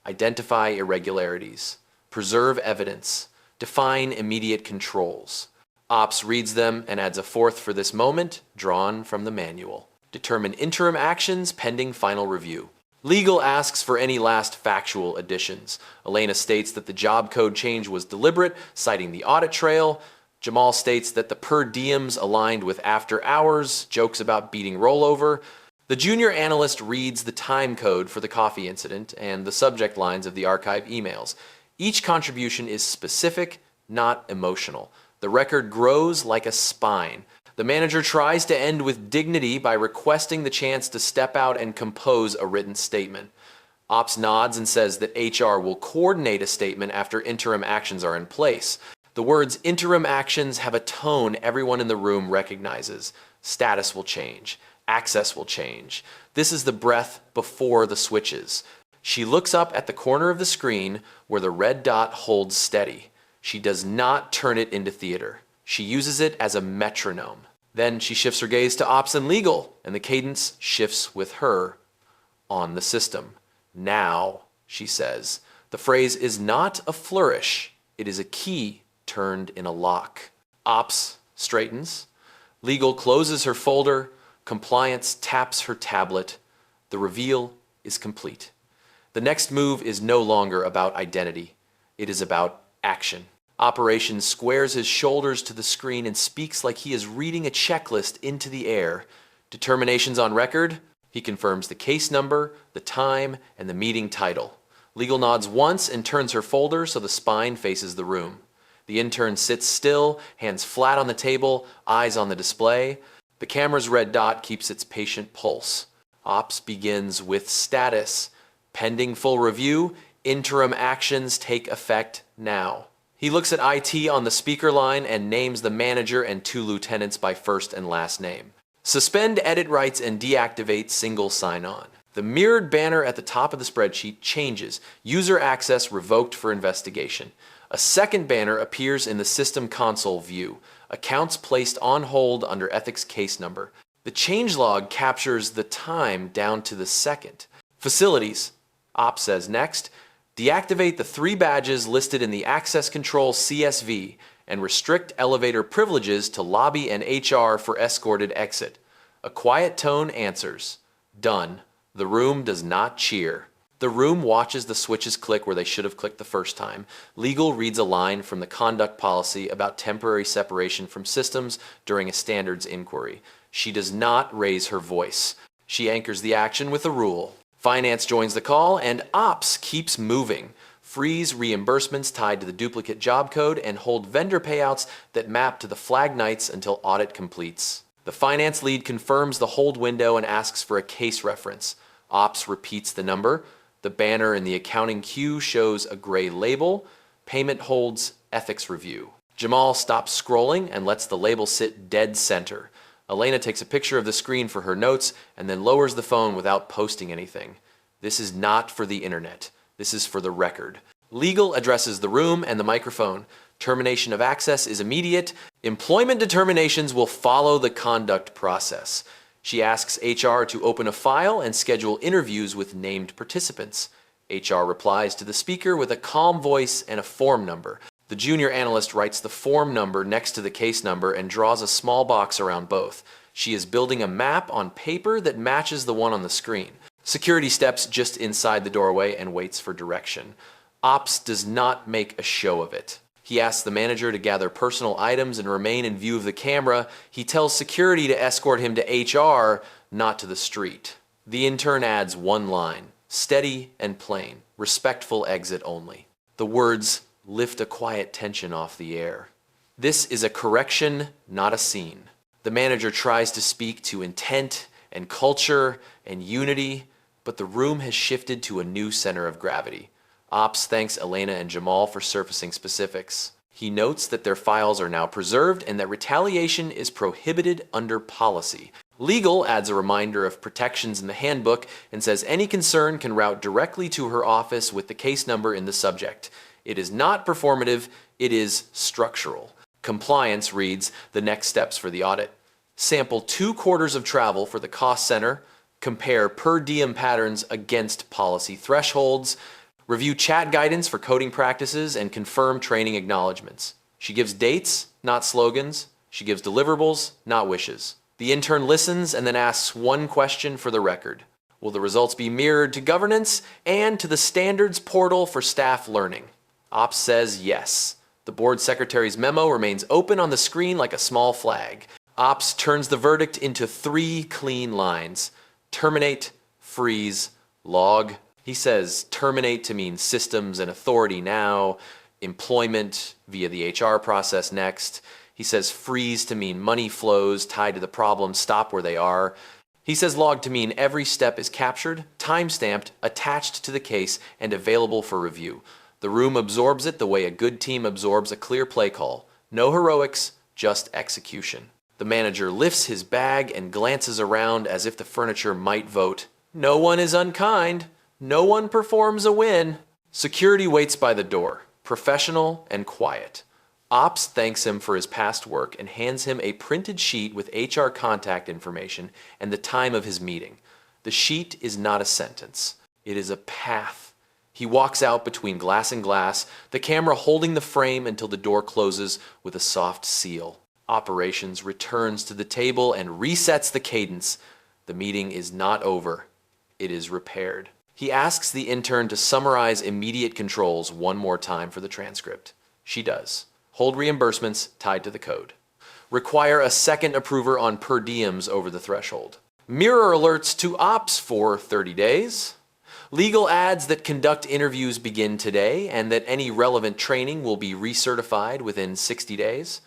Identify irregularities, preserve evidence, define immediate controls. Ops reads them and adds a 4th for this moment, drawn from the manual. Determine interim actions pending final review. Legal asks for any last factual additions. Elena states that the job code change was deliberate, citing the audit trail. Jamal states that the per diems aligned with after hours, jokes about beating rollover. The junior analyst reads the time code for the coffee incident and the subject lines of the archive emails. Each contribution is specific, not emotional. The record grows like a spine. The manager tries to end with dignity by requesting the chance to step out and compose a written statement. Ops nods and says that HR will coordinate a statement after interim actions are in place. The words interim actions have a tone everyone in the room recognizes. Status will change. Access will change. This is the breath before the switches. She looks up at the corner of the screen where the red dot holds steady. She does not turn it into theater. She uses it as a metronome. Then she shifts her gaze to Ops and Legal, and the cadence shifts with her on the system. Now, she says, the phrase is not a flourish. It is a key turned in a lock. Ops straightens. Legal closes her folder. Compliance taps her tablet. The reveal is complete. The next move is no longer about identity. It is about action. Operations squares his shoulders to the screen and speaks like he is reading a checklist into the air. Determinations on record. He confirms the case number, the time, and the meeting title. Legal nods once and turns her folder so the spine faces the room. The intern sits still, hands flat on the table, eyes on the display. The camera's red dot keeps its patient pulse. Ops begins with status. Pending full review, interim actions take effect now. He looks at IT on the speaker line and names the manager and 2 lieutenants by first and last name. Suspend edit rights and deactivate single sign-on. The mirrored banner at the top of the spreadsheet changes. User access revoked for investigation. A second banner appears in the system console view. Accounts placed on hold under ethics case number. The changelog captures the time down to the second. Facilities. Ops says next. Deactivate the 3 badges listed in the access control CSV and restrict elevator privileges to lobby and HR for escorted exit. A quiet tone answers. Done. The room does not cheer. The room watches the switches click where they should have clicked the first time. Legal reads a line from the conduct policy about temporary separation from systems during a standards inquiry. She does not raise her voice. She anchors the action with a rule. Finance joins the call, and Ops keeps moving. Freeze reimbursements tied to the duplicate job code and hold vendor payouts that map to the flag nights until audit completes. The finance lead confirms the hold window and asks for a case reference. Ops repeats the number. The banner in the accounting queue shows a gray label. Payment holds ethics review. Jamal stops scrolling and lets the label sit dead center. Elena takes a picture of the screen for her notes and then lowers the phone without posting anything. This is not for the internet. This is for the record. Legal addresses the room and the microphone. Termination of access is immediate. Employment determinations will follow the conduct process. She asks HR to open a file and schedule interviews with named participants. HR replies to the speaker with a calm voice and a form number. The junior analyst writes the form number next to the case number and draws a small box around both. She is building a map on paper that matches the one on the screen. Security steps just inside the doorway and waits for direction. Ops does not make a show of it. He asks the manager to gather personal items and remain in view of the camera. He tells security to escort him to HR, not to the street. The intern adds one line, steady and plain, respectful exit only. The words lift a quiet tension off the air. This is a correction, not a scene. The manager tries to speak to intent and culture and unity, but the room has shifted to a new center of gravity. Ops thanks Elena and Jamal for surfacing specifics. He notes that their files are now preserved and that retaliation is prohibited under policy. Legal adds a reminder of protections in the handbook and says any concern can route directly to her office with the case number in the subject. It is not performative, it is structural. Compliance reads the next steps for the audit. Sample 2 quarters of travel for the cost center, compare per diem patterns against policy thresholds, review chat guidance for coding practices, and confirm training acknowledgments. She gives dates, not slogans. She gives deliverables, not wishes. The intern listens and then asks one question for the record. Will the results be mirrored to governance and to the standards portal for staff learning? Ops says yes. The board secretary's memo remains open on the screen like a small flag. Ops turns the verdict into 3 clean lines. Terminate, freeze, log. He says terminate to mean systems and authority now, employment via the HR process next. He says freeze to mean money flows tied to the problem stop where they are. He says log to mean every step is captured, time-stamped, attached to the case, and available for review. The room absorbs it the way a good team absorbs a clear play call. No heroics, just execution. The manager lifts his bag and glances around as if the furniture might vote. No one is unkind. No one performs a win. Security waits by the door, professional and quiet. Ops thanks him for his past work and hands him a printed sheet with HR contact information and the time of his meeting. The sheet is not a sentence. It is a path. He walks out between glass and glass, the camera holding the frame until the door closes with a soft seal. Operations returns to the table and resets the cadence. The meeting is not over. It is repaired. He asks the intern to summarize immediate controls one more time for the transcript. She does. Hold reimbursements tied to the code. Require a second approver on per diems over the threshold. Mirror alerts to ops for 30 days. Legal adds that conduct interviews begin today and that any relevant training will be recertified within 60 days.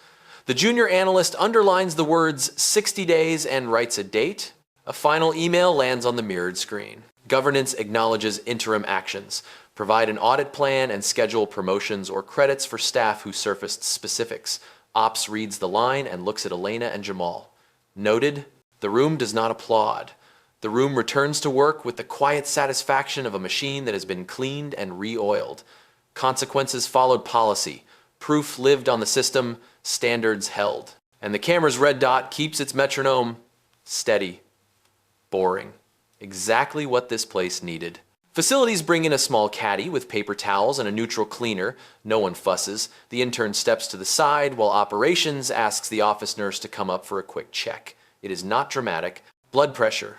The junior analyst underlines the words 60 days and writes a date. A final email lands on the mirrored screen. Governance acknowledges interim actions. Provide an audit plan and schedule promotions or credits for staff who surfaced specifics. Ops reads the line and looks at Elena and Jamal. Noted. The room does not applaud. The room returns to work with the quiet satisfaction of a machine that has been cleaned and re-oiled. Consequences followed policy. Proof lived on the system. Standards held. And the camera's red dot keeps its metronome steady. Boring. Exactly what this place needed. Facilities bring in a small caddy with paper towels and a neutral cleaner. No one fusses. The intern steps to the side while operations asks the office nurse to come up for a quick check. It is not dramatic. Blood pressure.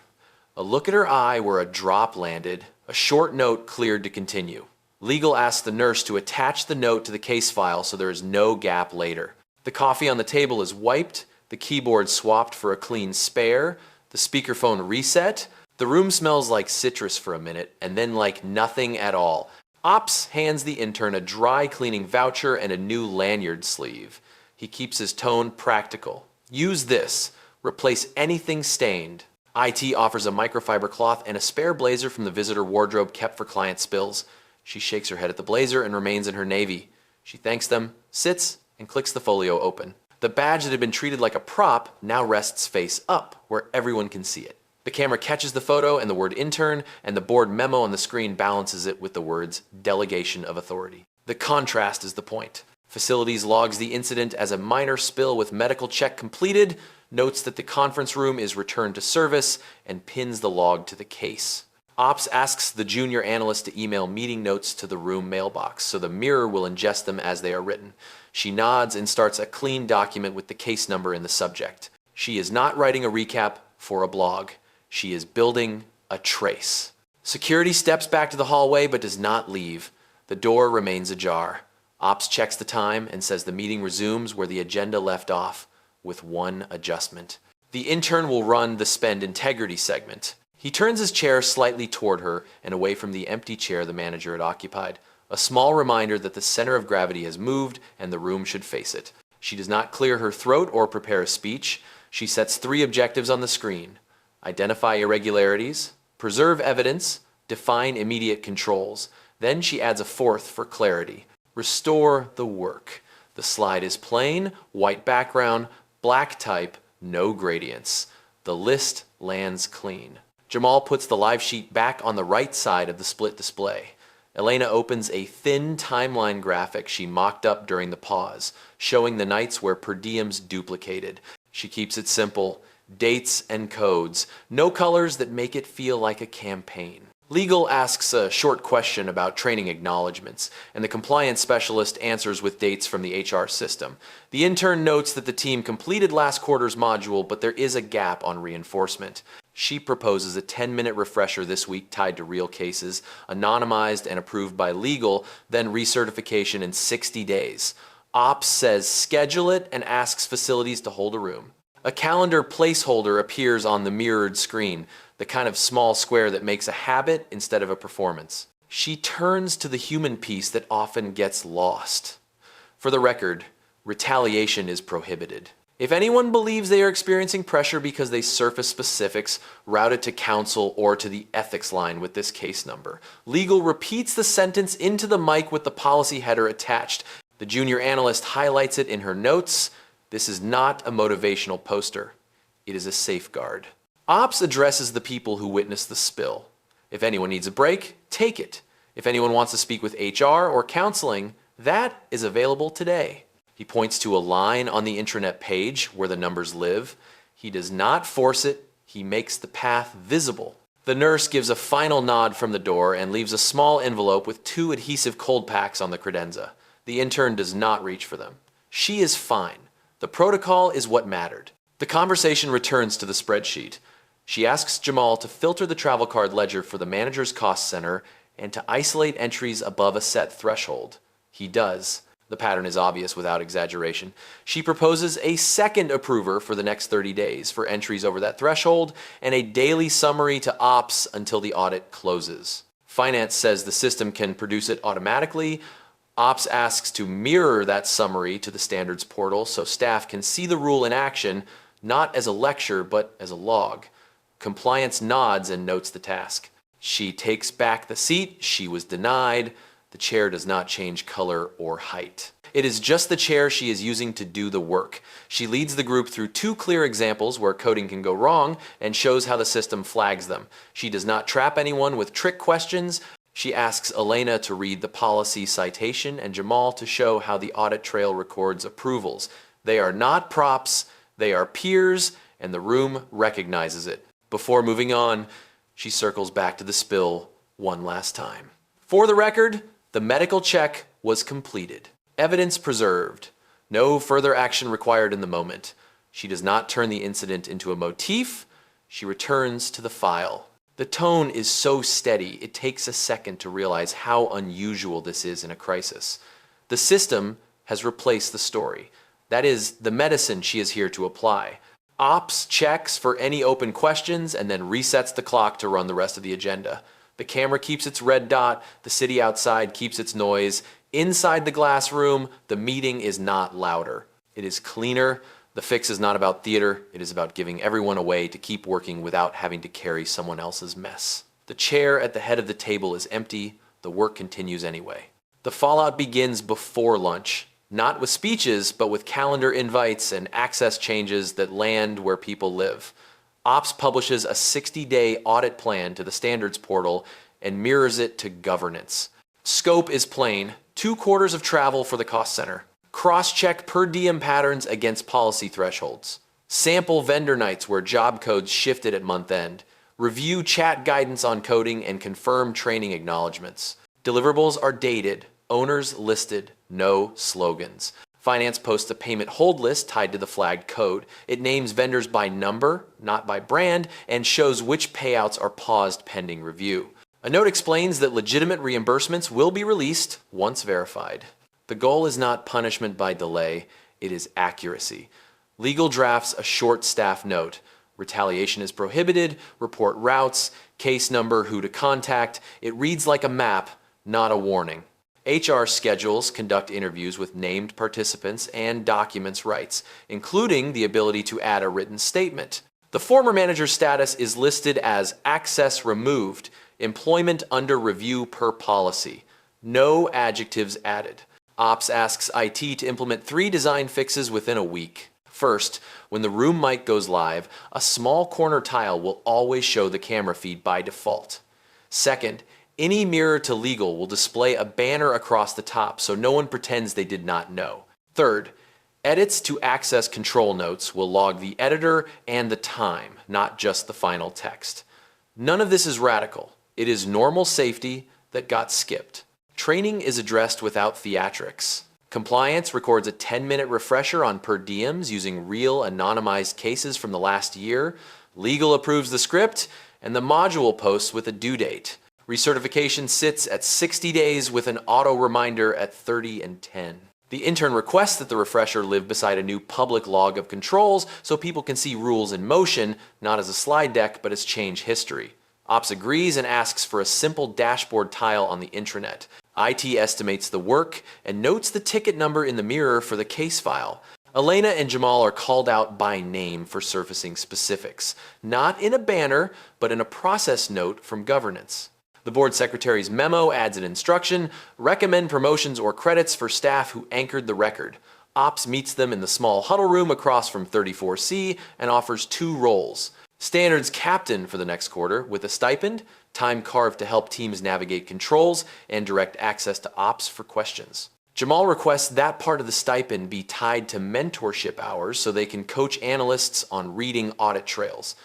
A look at her eye where a drop landed. A short note cleared to continue. Legal asks the nurse to attach the note to the case file so there is no gap later. The coffee on the table is wiped. The keyboard swapped for a clean spare. The speakerphone reset. The room smells like citrus for a minute, and then like nothing at all. Ops hands the intern a dry cleaning voucher and a new lanyard sleeve. He keeps his tone practical. Use this. Replace anything stained. IT offers a microfiber cloth and a spare blazer from the visitor wardrobe kept for client spills. She shakes her head at the blazer and remains in her navy. She thanks them, sits, and clicks the folio open. The badge that had been treated like a prop now rests face up, where everyone can see it. The camera catches the photo and the word intern, and the board memo on the screen balances it with the words delegation of authority. The contrast is the point. Facilities logs the incident as a minor spill with medical check completed, notes that the conference room is returned to service, and pins the log to the case. Ops asks the junior analyst to email meeting notes to the room mailbox, so the mirror will ingest them as they are written. She nods and starts a clean document with the case number in the subject. She is not writing a recap for a blog. She is building a trace. Security steps back to the hallway but does not leave. The door remains ajar. Ops checks the time and says the meeting resumes where the agenda left off, with one adjustment. The intern will run the spend integrity segment. He turns his chair slightly toward her and away from the empty chair the manager had occupied. A small reminder that the center of gravity has moved and the room should face it. She does not clear her throat or prepare a speech. She sets 3 objectives on the screen. Identify irregularities, preserve evidence, define immediate controls. Then she adds a 4th for clarity. Restore the work. The slide is plain, white background, black type, no gradients. The list lands clean. Jamal puts the live sheet back on the right side of the split display. Elena opens a thin timeline graphic she mocked up during the pause, showing the nights where per diems duplicated. She keeps it simple. Dates and codes. No colors that make it feel like a campaign. Legal asks a short question about training acknowledgments, and the compliance specialist answers with dates from the HR system. The intern notes that the team completed last quarter's module, but there is a gap on reinforcement. She proposes a 10-minute refresher this week tied to real cases, anonymized and approved by legal, then recertification in 60 days. Ops says schedule it and asks facilities to hold a room. A calendar placeholder appears on the mirrored screen, the kind of small square that makes a habit instead of a performance. She turns to the human piece that often gets lost. For the record, retaliation is prohibited. If anyone believes they are experiencing pressure because they surface specifics, route it to counsel or to the ethics line with this case number. Legal repeats the sentence into the mic with the policy header attached. The junior analyst highlights it in her notes. This is not a motivational poster. It is a safeguard. Ops addresses the people who witnessed the spill. If anyone needs a break, take it. If anyone wants to speak with HR or counseling, that is available today. He points to a line on the intranet page where the numbers live. He does not force it. He makes the path visible. The nurse gives a final nod from the door and leaves a small envelope with 2 adhesive cold packs on the credenza. The intern does not reach for them. She is fine. The protocol is what mattered. The conversation returns to the spreadsheet. She asks Jamal to filter the travel card ledger for the manager's cost center and to isolate entries above a set threshold. He does. The pattern is obvious without exaggeration. She proposes a second approver for the next 30 days for entries over that threshold and a daily summary to ops until the audit closes. Finance says the system can produce it automatically. Ops asks to mirror that summary to the standards portal so staff can see the rule in action, not as a lecture, but as a log. Compliance nods and notes the task. She takes back the seat she was denied. The chair does not change color or height. It is just the chair she is using to do the work. She leads the group through 2 clear examples where coding can go wrong and shows how the system flags them. She does not trap anyone with trick questions. She asks Elena to read the policy citation and Jamal to show how the audit trail records approvals. They are not props, they are peers, and the room recognizes it. Before moving on, she circles back to the spill one last time. For the record, the medical check was completed. Evidence preserved. No further action required in the moment. She does not turn the incident into a motif. She returns to the file. The tone is so steady, it takes a second to realize how unusual this is in a crisis. The system has replaced the story. That is the medicine she is here to apply. Ops checks for any open questions and then resets the clock to run the rest of the agenda. The camera keeps its red dot, the city outside keeps its noise. Inside the glass room, the meeting is not louder. It is cleaner. The fix is not about theater, it is about giving everyone a way to keep working without having to carry someone else's mess. The chair at the head of the table is empty, the work continues anyway. The fallout begins before lunch, not with speeches, but with calendar invites and access changes that land where people live. Ops publishes a 60-day audit plan to the standards portal and mirrors it to governance. Scope is plain: 2 quarters of travel for the cost center. Cross-check per diem patterns against policy thresholds. Sample vendor nights where job codes shifted at month end. Review chat guidance on coding and confirm training acknowledgements. Deliverables are dated, owners listed, no slogans. Finance posts a payment hold list tied to the flagged code. It names vendors by number, not by brand, and shows which payouts are paused pending review. A note explains that legitimate reimbursements will be released once verified. The goal is not punishment by delay, it is accuracy. Legal drafts a short staff note. Retaliation is prohibited, report routes, case number, who to contact. It reads like a map, not a warning. HR schedules conduct interviews with named participants and documents rights, including the ability to add a written statement. The former manager's status is listed as access removed, employment under review per policy. No adjectives added. Ops asks IT to implement 3 design fixes within a week. First, when the room mic goes live, a small corner tile will always show the camera feed by default. Second, any mirror to legal will display a banner across the top so no one pretends they did not know. Third, edits to access control notes will log the editor and the time, not just the final text. None of this is radical. It is normal safety that got skipped. Training is addressed without theatrics. Compliance records a 10-minute refresher on per diems using real anonymized cases from the last year. Legal approves the script, and the module posts with a due date. Recertification sits at 60 days with an auto reminder at 30 and 10. The intern requests that the refresher live beside a new public log of controls so people can see rules in motion, not as a slide deck, but as change history. Ops agrees and asks for a simple dashboard tile on the intranet. IT estimates the work and notes the ticket number in the mirror for the case file. Elena and Jamal are called out by name for surfacing specifics, not in a banner, but in a process note from governance. The board secretary's memo adds an instruction: recommend promotions or credits for staff who anchored the record. Ops meets them in the small huddle room across from 34C and offers 2 roles. Standards captain for the next quarter with a stipend, time carved to help teams navigate controls, and direct access to ops for questions. Jamal requests that part of the stipend be tied to mentorship hours so they can coach analysts on reading audit trails.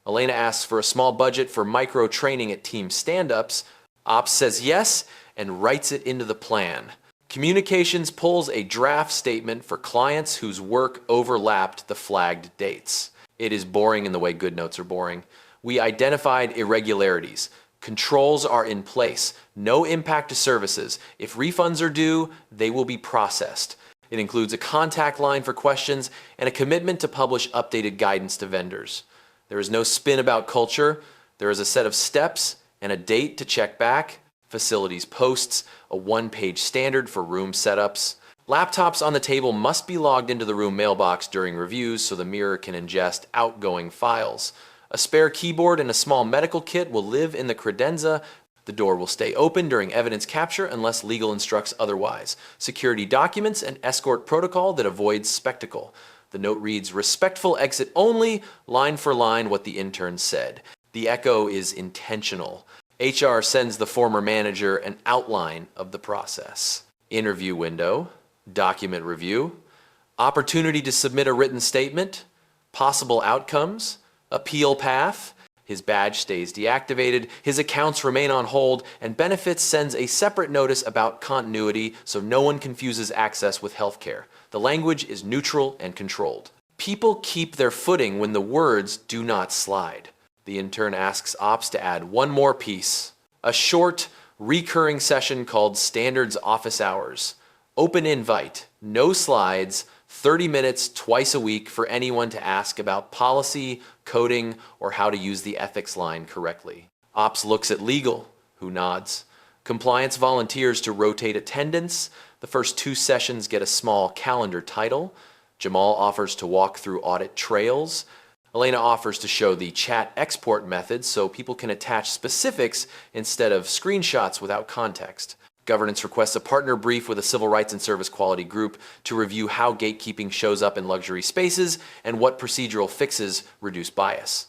Elena asks for a small budget for micro training at team stand-ups. Ops says yes and writes it into the plan. Communications pulls a draft statement for clients whose work overlapped the flagged dates. It is boring in the way good notes are boring. We identified irregularities. Controls are in place. No impact to services. If refunds are due, they will be processed. It includes a contact line for questions and a commitment to publish updated guidance to vendors. There is no spin about culture. There is a set of steps and a date to check back, facilities posts, a 1-page standard for room setups. Laptops on the table must be logged into the room mailbox during reviews so the mirror can ingest outgoing files. A spare keyboard and a small medical kit will live in the credenza. The door will stay open during evidence capture unless legal instructs otherwise. Security documents and escort protocol that avoids spectacle. The note reads, respectful exit only, line for line what the intern said. The echo is intentional. HR sends the former manager an outline of the process. Interview window, document review, opportunity to submit a written statement, possible outcomes, appeal path. His badge stays deactivated, his accounts remain on hold, and benefits sends a separate notice about continuity so no one confuses access with healthcare. The language is neutral and controlled. People keep their footing when the words do not slide. The intern asks Ops to add one more piece. A short, recurring session called Standards Office Hours. Open invite, no slides, 30 minutes twice a week for anyone to ask about policy, coding, or how to use the ethics line correctly. Ops looks at legal, who nods. Compliance volunteers to rotate attendance. The first 2 sessions get a small calendar title. Jamal offers to walk through audit trails. Elena offers to show the chat export method so people can attach specifics instead of screenshots without context. Governance requests a partner brief with a civil rights and service quality group to review how gatekeeping shows up in luxury spaces and what procedural fixes reduce bias.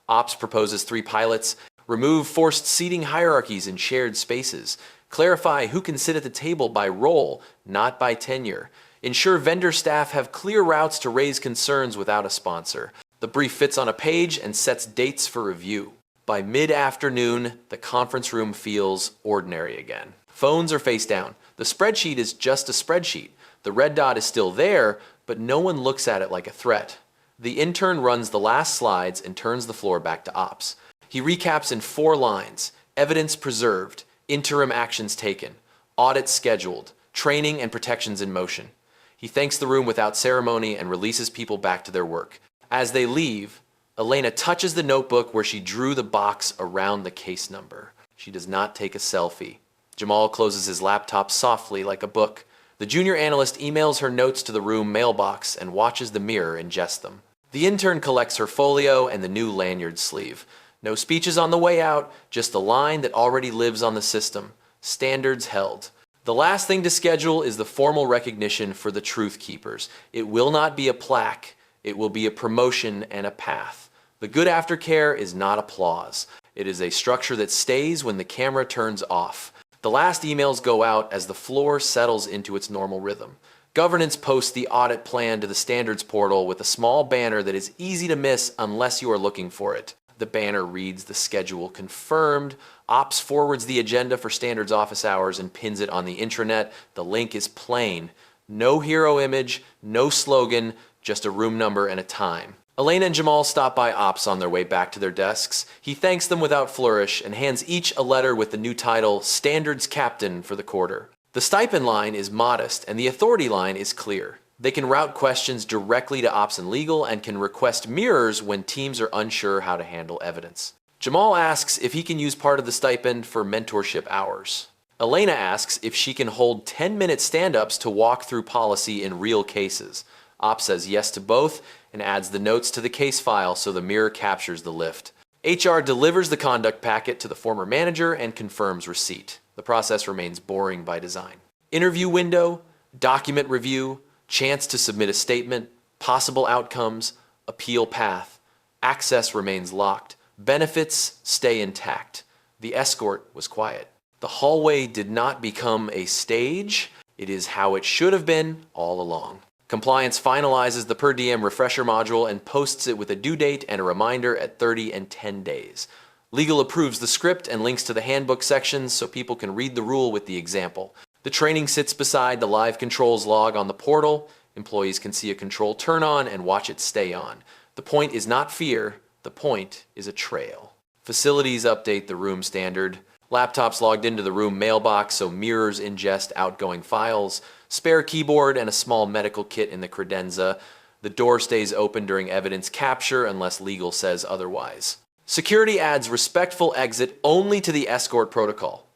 Ops proposes 3 pilots: remove forced seating hierarchies in shared spaces, clarify who can sit at the table by role, not by tenure, ensure vendor staff have clear routes to raise concerns without a sponsor. The brief fits on a page and sets dates for review. By mid-afternoon, the conference room feels ordinary again. Phones are face down. The spreadsheet is just a spreadsheet. The red dot is still there, but no one looks at it like a threat. The intern runs the last slides and turns the floor back to ops. He recaps in 4 lines: evidence preserved, interim actions taken, audit scheduled, training and protections in motion. He thanks the room without ceremony and releases people back to their work. As they leave, Elena touches the notebook where she drew the box around the case number. She does not take a selfie. Jamal closes his laptop softly like a book. The junior analyst emails her notes to the room mailbox and watches the mirror ingest them. The intern collects her folio and the new lanyard sleeve. No speeches on the way out, just a line that already lives on the system. Standards held. The last thing to schedule is the formal recognition for the truth keepers. It will not be a plaque. It will be a promotion and a path. The good aftercare is not applause. It is a structure that stays when the camera turns off. The last emails go out as the floor settles into its normal rhythm. Governance posts the audit plan to the standards portal with a small banner that is easy to miss unless you are looking for it. The banner reads the schedule confirmed. Ops forwards the agenda for standards office hours and pins it on the intranet. The link is plain. No hero image, no slogan, just a room number and a time. Elena and Jamal stop by Ops on their way back to their desks. He thanks them without flourish and hands each a letter with the new title, Standards Captain, for the quarter. The stipend line is modest and the authority line is clear. They can route questions directly to Ops and Legal and can request mirrors when teams are unsure how to handle evidence. Jamal asks if he can use part of the stipend for mentorship hours. Elena asks if she can hold 10-minute stand-ups to walk through policy in real cases. Ops says yes to both and adds the notes to the case file so the mirror captures the lift. HR delivers the conduct packet to the former manager and confirms receipt. The process remains boring by design. Interview window, document review, chance to submit a statement, possible outcomes, appeal path. Access remains locked. Benefits stay intact. The escort was quiet. The hallway did not become a stage. It is how it should have been all along. Compliance finalizes the per diem refresher module and posts it with a due date and a reminder at 30 and 10 days. Legal approves the script and links to the handbook sections so people can read the rule with the example. The training sits beside the live controls log on the portal. Employees can see a control turn on and watch it stay on. The point is not fear, the point is a trail. Facilities update the room standard. Laptops logged into the room mailbox so mirrors ingest outgoing files. Spare keyboard and a small medical kit in the credenza. The door stays open during evidence capture unless legal says otherwise. Security adds respectful exit only to the escort protocol.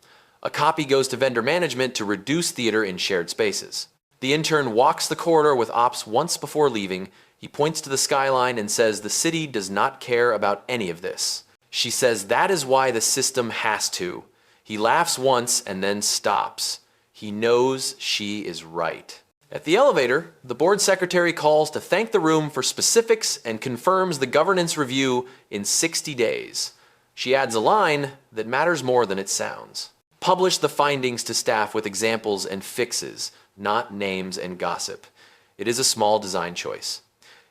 A copy goes to vendor management to reduce theater in shared spaces. The intern walks the corridor with Ops once before leaving. He points to the skyline and says the city does not care about any of this. She says that is why the system has to. He laughs once and then stops. He knows she is right. At the elevator, the board secretary calls to thank the room for specifics and confirms the governance review in 60 days. She adds a line that matters more than it sounds. Publish the findings to staff with examples and fixes, not names and gossip. It is a small design choice.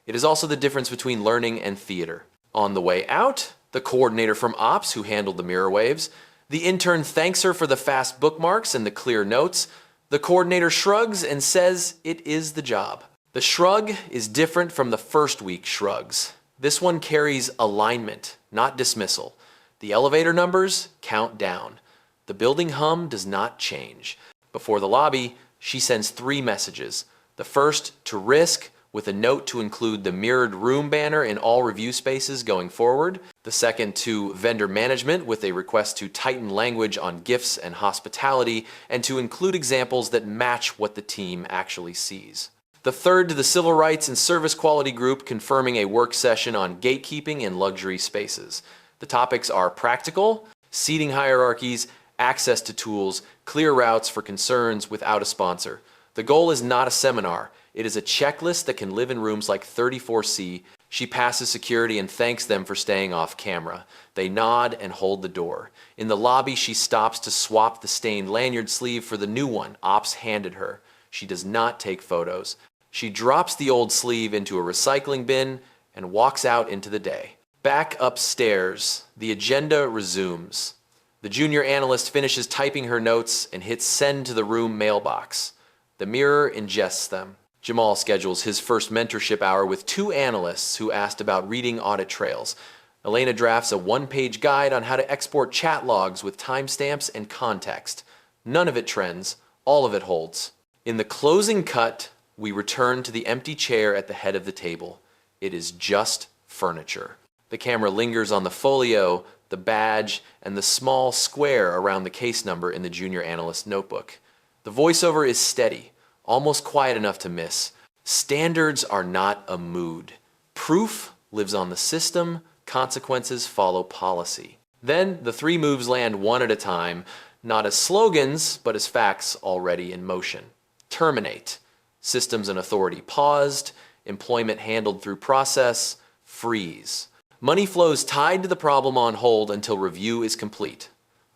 It is also the difference between learning and theater. On the way out, the coordinator from Ops who handled the mirror waves, the intern thanks her for the fast bookmarks and the clear notes. The coordinator shrugs and says it is the job. The shrug is different from the first week shrugs. This one carries alignment, not dismissal. The elevator numbers count down. The building hum does not change. Before the lobby, she sends 3 messages. The first to risk, with a note to include the mirrored room banner in all review spaces going forward. The second to vendor management with a request to tighten language on gifts and hospitality and to include examples that match what the team actually sees. The third to the civil rights and service quality group confirming a work session on gatekeeping in luxury spaces. The topics are practical, seating hierarchies, access to tools, clear routes for concerns without a sponsor. The goal is not a seminar. It is a checklist that can live in rooms like 34C. She passes security and thanks them for staying off camera. They nod and hold the door. In the lobby, she stops to swap the stained lanyard sleeve for the new one Ops handed her. She does not take photos. She drops the old sleeve into a recycling bin and walks out into the day. Back upstairs, the agenda resumes. The junior analyst finishes typing her notes and hits send to the room mailbox. The mirror ingests them. Jamal schedules his first mentorship hour with 2 analysts who asked about reading audit trails. Elena drafts a 1-page guide on how to export chat logs with timestamps and context. None of it trends, all of it holds. In the closing cut, we return to the empty chair at the head of the table. It is just furniture. The camera lingers on the folio, the badge, and the small square around the case number in the junior analyst notebook. The voiceover is steady, almost quiet enough to miss. Standards are not a mood. Proof lives on the system, consequences follow policy. Then the 3 moves land one at a time, not as slogans, but as facts already in motion. Terminate. Systems and authority paused, employment handled through process, freeze. Money flows tied to the problem on hold until review is complete.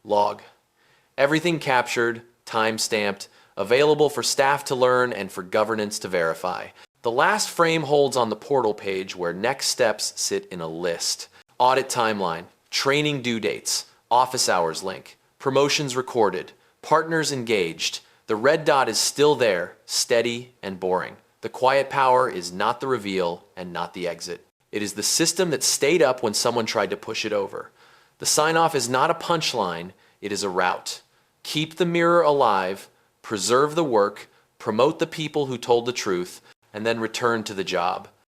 Log. Everything captured, time-stamped, available for staff to learn and for governance to verify. The last frame holds on the portal page where next steps sit in a list. Audit timeline, training due dates, office hours link, promotions recorded, partners engaged. The red dot is still there, steady and boring. The quiet power is not the reveal and not the exit. It is the system that stayed up when someone tried to push it over. The sign-off is not a punchline, it is a route. Keep the mirror alive, preserve the work, promote the people who told the truth, and then return to the job.